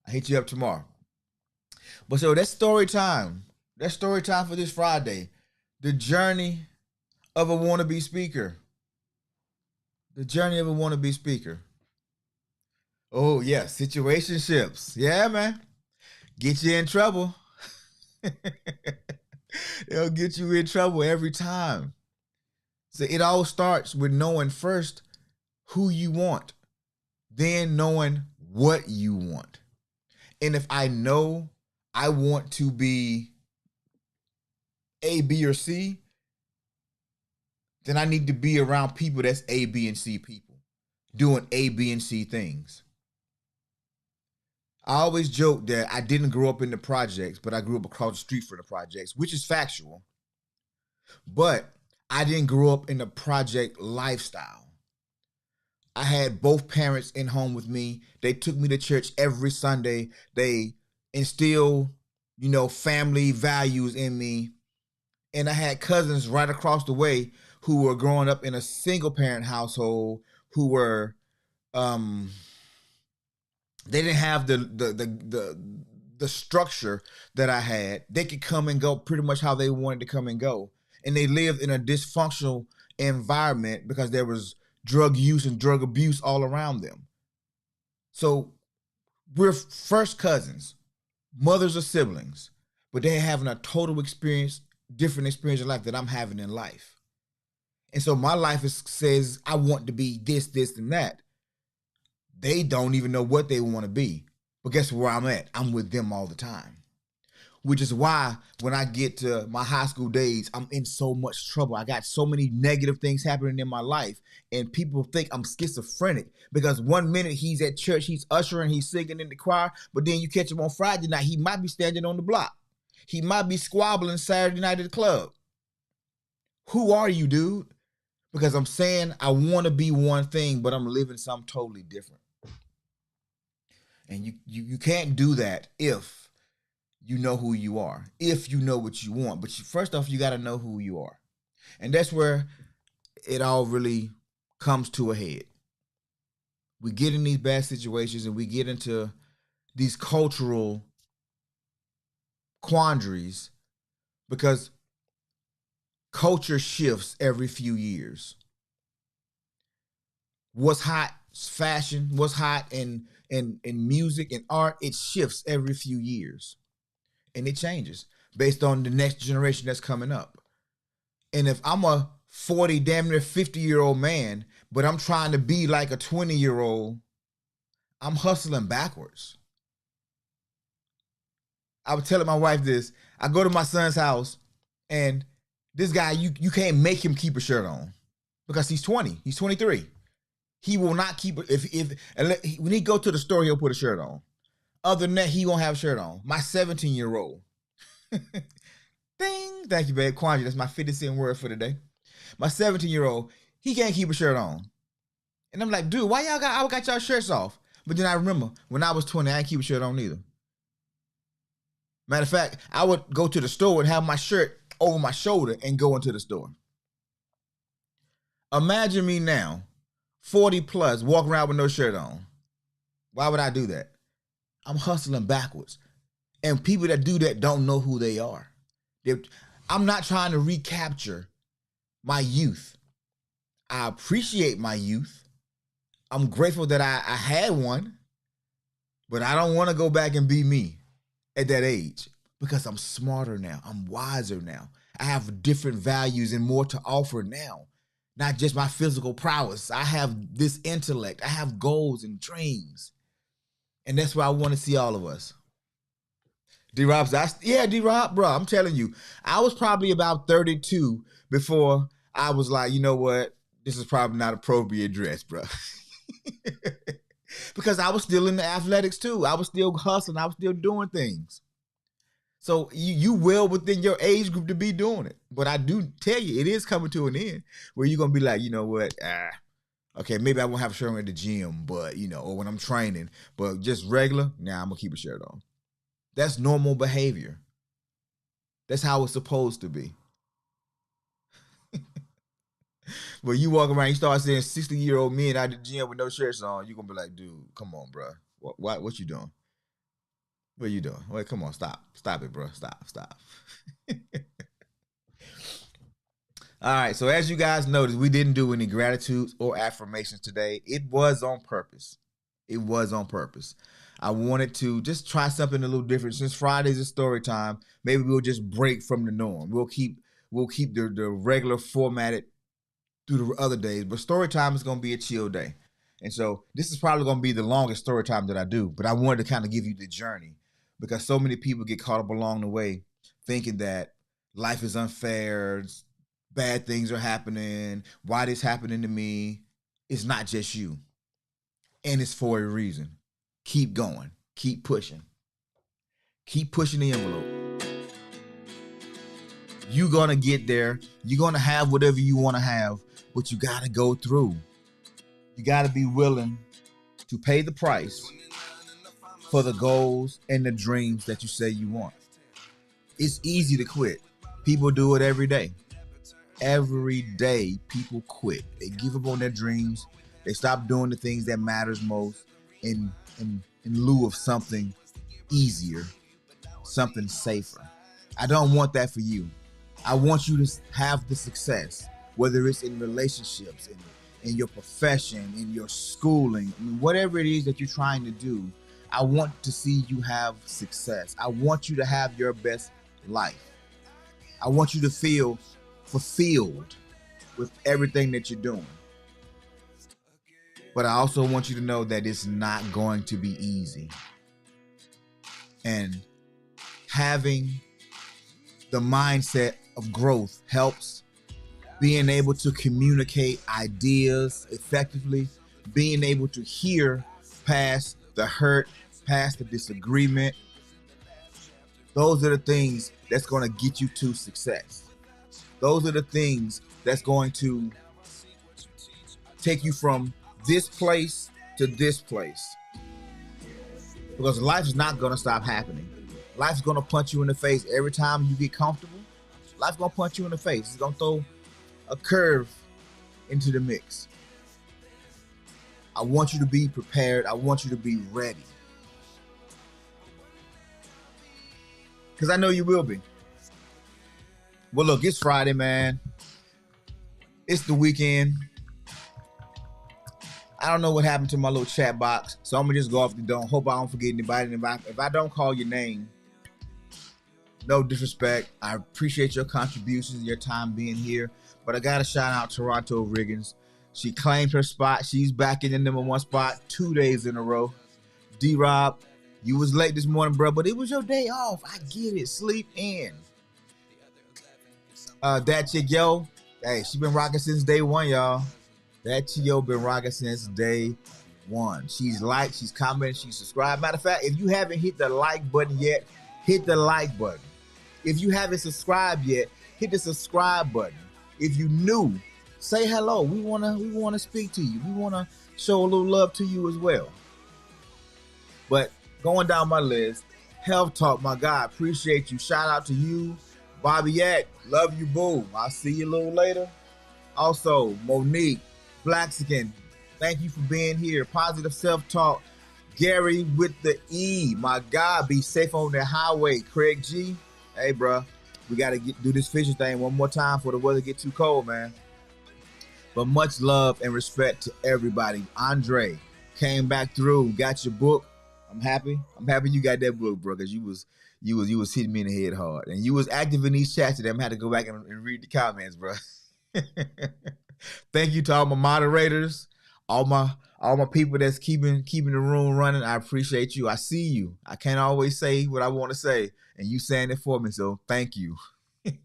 I'll hit you up tomorrow. But so that's story time. That's story time for this Friday. The journey of a wannabe speaker. The journey of a wannabe speaker. Oh, yeah. Situationships. Yeah, man. Get you in trouble. They'll get you in trouble every time. So it all starts with knowing first who you want, then knowing what you want. And if I know I want to be A, B, or C, then I need to be around people that's A, B, and C people, doing A, B, and C things. I always joke that I didn't grow up in the projects, but I grew up across the street from the projects, which is factual. But I didn't grow up in the project lifestyle. I had both parents in home with me. They took me to church every Sunday. They instill, family values in me. And I had cousins right across the way who were growing up in a single parent household who were um they didn't have the structure that I had. They could come and go pretty much how they wanted to come and go. And they lived in a dysfunctional environment because there was drug use and drug abuse all around them. So we're first cousins, mothers or siblings, but they're having a total experience, different experience in life that I'm having in life. And so my life says I want to be this, this, and that. They don't even know what they want to be. But guess where I'm at? I'm with them all the time. Which is why when I get to my high school days, I'm in so much trouble. I got so many negative things happening in my life. And people think I'm schizophrenic because 1 minute he's at church, he's ushering, he's singing in the choir. But then you catch him on Friday night, he might be standing on the block. He might be squabbling Saturday night at the club. Who are you, dude? Because I'm saying I want to be one thing, but I'm living something totally different. And you can't do that if you know who you are, if you know what you want. But first off, you got to know who you are. And that's where it all really comes to a head. We get in these bad situations and we get into these cultural quandaries because culture shifts every few years. What's hot fashion, what's hot in music and art, it shifts every few years. And it changes based on the next generation that's coming up. And if I'm a 40, damn near 50-year-old man, but I'm trying to be like a 20-year-old, I'm hustling backwards. I was telling my wife this. I go to my son's house, and this guy, you can't make him keep a shirt on because he's 20. He's 23. He will not keep it. When he go to the store, he'll put a shirt on. Other than that, he won't have a shirt on. My 17-year-old. Ding. Thank you, babe. Quandary, that's my 50-cent word for today. My 17-year-old, he can't keep a shirt on. And I'm like, dude, why y'all got y'all shirts off? But then I remember, when I was 20, I didn't keep a shirt on either. Matter of fact, I would go to the store and have my shirt over my shoulder and go into the store. Imagine me now, 40 plus, walking around with no shirt on. Why would I do that? I'm hustling backwards. And people that do that don't know who they are. I'm not trying to recapture my youth. I appreciate my youth. I'm grateful that I had one, but I don't want to go back and be me at that age because I'm smarter now. I'm wiser now. I have different values and more to offer now. Not just my physical prowess. I have this intellect. I have goals and dreams. And that's where I want to see all of us. D-Rob, D-Rob, bro, I'm telling you, I was probably about 32 before I was like, you know what? This is probably not appropriate dress, bro. Because I was still in the athletics too. I was still hustling. I was still doing things. So you well within your age group to be doing it. But I do tell you, it is coming to an end where you're going to be like, you know what? Okay, maybe I won't have a shirt on at the gym, but, or when I'm training. But just regular, I'm going to keep a shirt on. That's normal behavior. That's how it's supposed to be. But you walk around, you start seeing 60-year-old men out of the gym with no shirts on, you're going to be like, dude, come on, bro. What you doing? What are you doing? Wait, come on, stop. Stop it, bro. Stop. All right, so as you guys noticed, we didn't do any gratitudes or affirmations today. It was on purpose. I wanted to just try something a little different. Since Friday's is story time, maybe we'll just break from the norm. We'll keep the regular formatted through the other days, but story time is going to be a chill day. And so this is probably going to be the longest story time that I do, but I wanted to kind of give you the journey because so many people get caught up along the way thinking that life is unfair, bad things are happening, why this happening to me. It's not just you. And it's for a reason. Keep going. Keep pushing. Keep pushing the envelope. You're going to get there. You're going to have whatever you want to have, but you got to go through. You got to be willing to pay the price for the goals and the dreams that you say you want. It's easy to quit. People do it every day. Every day, people quit. They give up on their dreams. They stop doing the things that matters most in lieu of something easier, something safer. I don't want that for you. I want you to have the success, whether it's in relationships, in your profession, in your schooling, I mean, whatever it is that you're trying to do. I want to see you have success. I want you to have your best life. I want you to feel fulfilled with everything that you're doing. But I also want you to know that it's not going to be easy. And having the mindset of growth helps. Being able to communicate ideas effectively, being able to hear past the hurt, past the disagreement. Those are the things that's going to get you to success. Those are the things that's going to take you from this place to this place. Because life is not going to stop happening. Life's going to punch you in the face every time you get comfortable. Life's going to punch you in the face. It's going to throw a curve into the mix. I want you to be prepared. I want you to be ready. Because I know you will be. Well, look, it's Friday, man. It's the weekend. I don't know what happened to my little chat box, so I'm going to just go off the dome. Hope I don't forget anybody. If I don't call your name, no disrespect. I appreciate your contributions and your time being here. But I got to shout out Toronto Riggins. She claimed her spot. She's back in the number 1 spot 2 days in a row. D-Rob, you was late this morning, bro, but it was your day off. I get it. Sleep in. That chick, yo, hey, she been rocking since day 1, y'all. That chick, yo, been rocking since day 1. She's liked, she's commented, she's subscribed. Matter of fact, if you haven't hit the like button yet, hit the like button. If you haven't subscribed yet, hit the subscribe button. If you new, say hello. We wanna speak to you. We wanna show a little love to you as well. But going down my list, Health Talk, my guy, appreciate you. Shout out to you, Bobbyette. Love you, boo. I'll see you a little later. Also, Monique, Blackskin, thank you for being here. Positive Self-Talk, Gary with the E, my guy. Be safe on the highway. Craig G, hey, bro, we got to do this fishing thing one more time before the weather get too cold, man. But much love and respect to everybody. Andre came back through, got your book. I'm happy you got that book, bro, because you was hitting me in the head hard, and you was active in these chats today. I'm gonna have to go back and read the comments, bro. Thank you to all my moderators, all my people that's keeping the room running. I appreciate you. I see you. I can't always say what I want to say, and you saying it for me, so thank you. With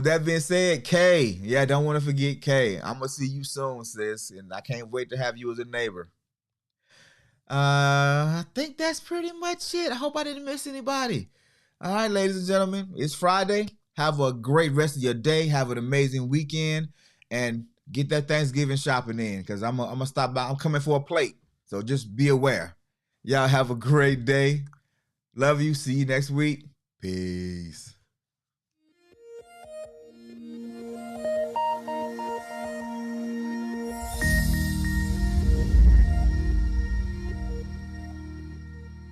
that being said, Kay, yeah, don't want to forget Kay. I'm gonna see you soon, sis, and I can't wait to have you as a neighbor. I think that's pretty much it. I hope I didn't miss anybody. All right, ladies and gentlemen, it's Friday. Have a great rest of your day. Have an amazing weekend, and get that Thanksgiving shopping in, because I'm gonna stop by. I'm coming for a plate, so just be aware. Y'all have a great day. Love you. See you next week. Peace.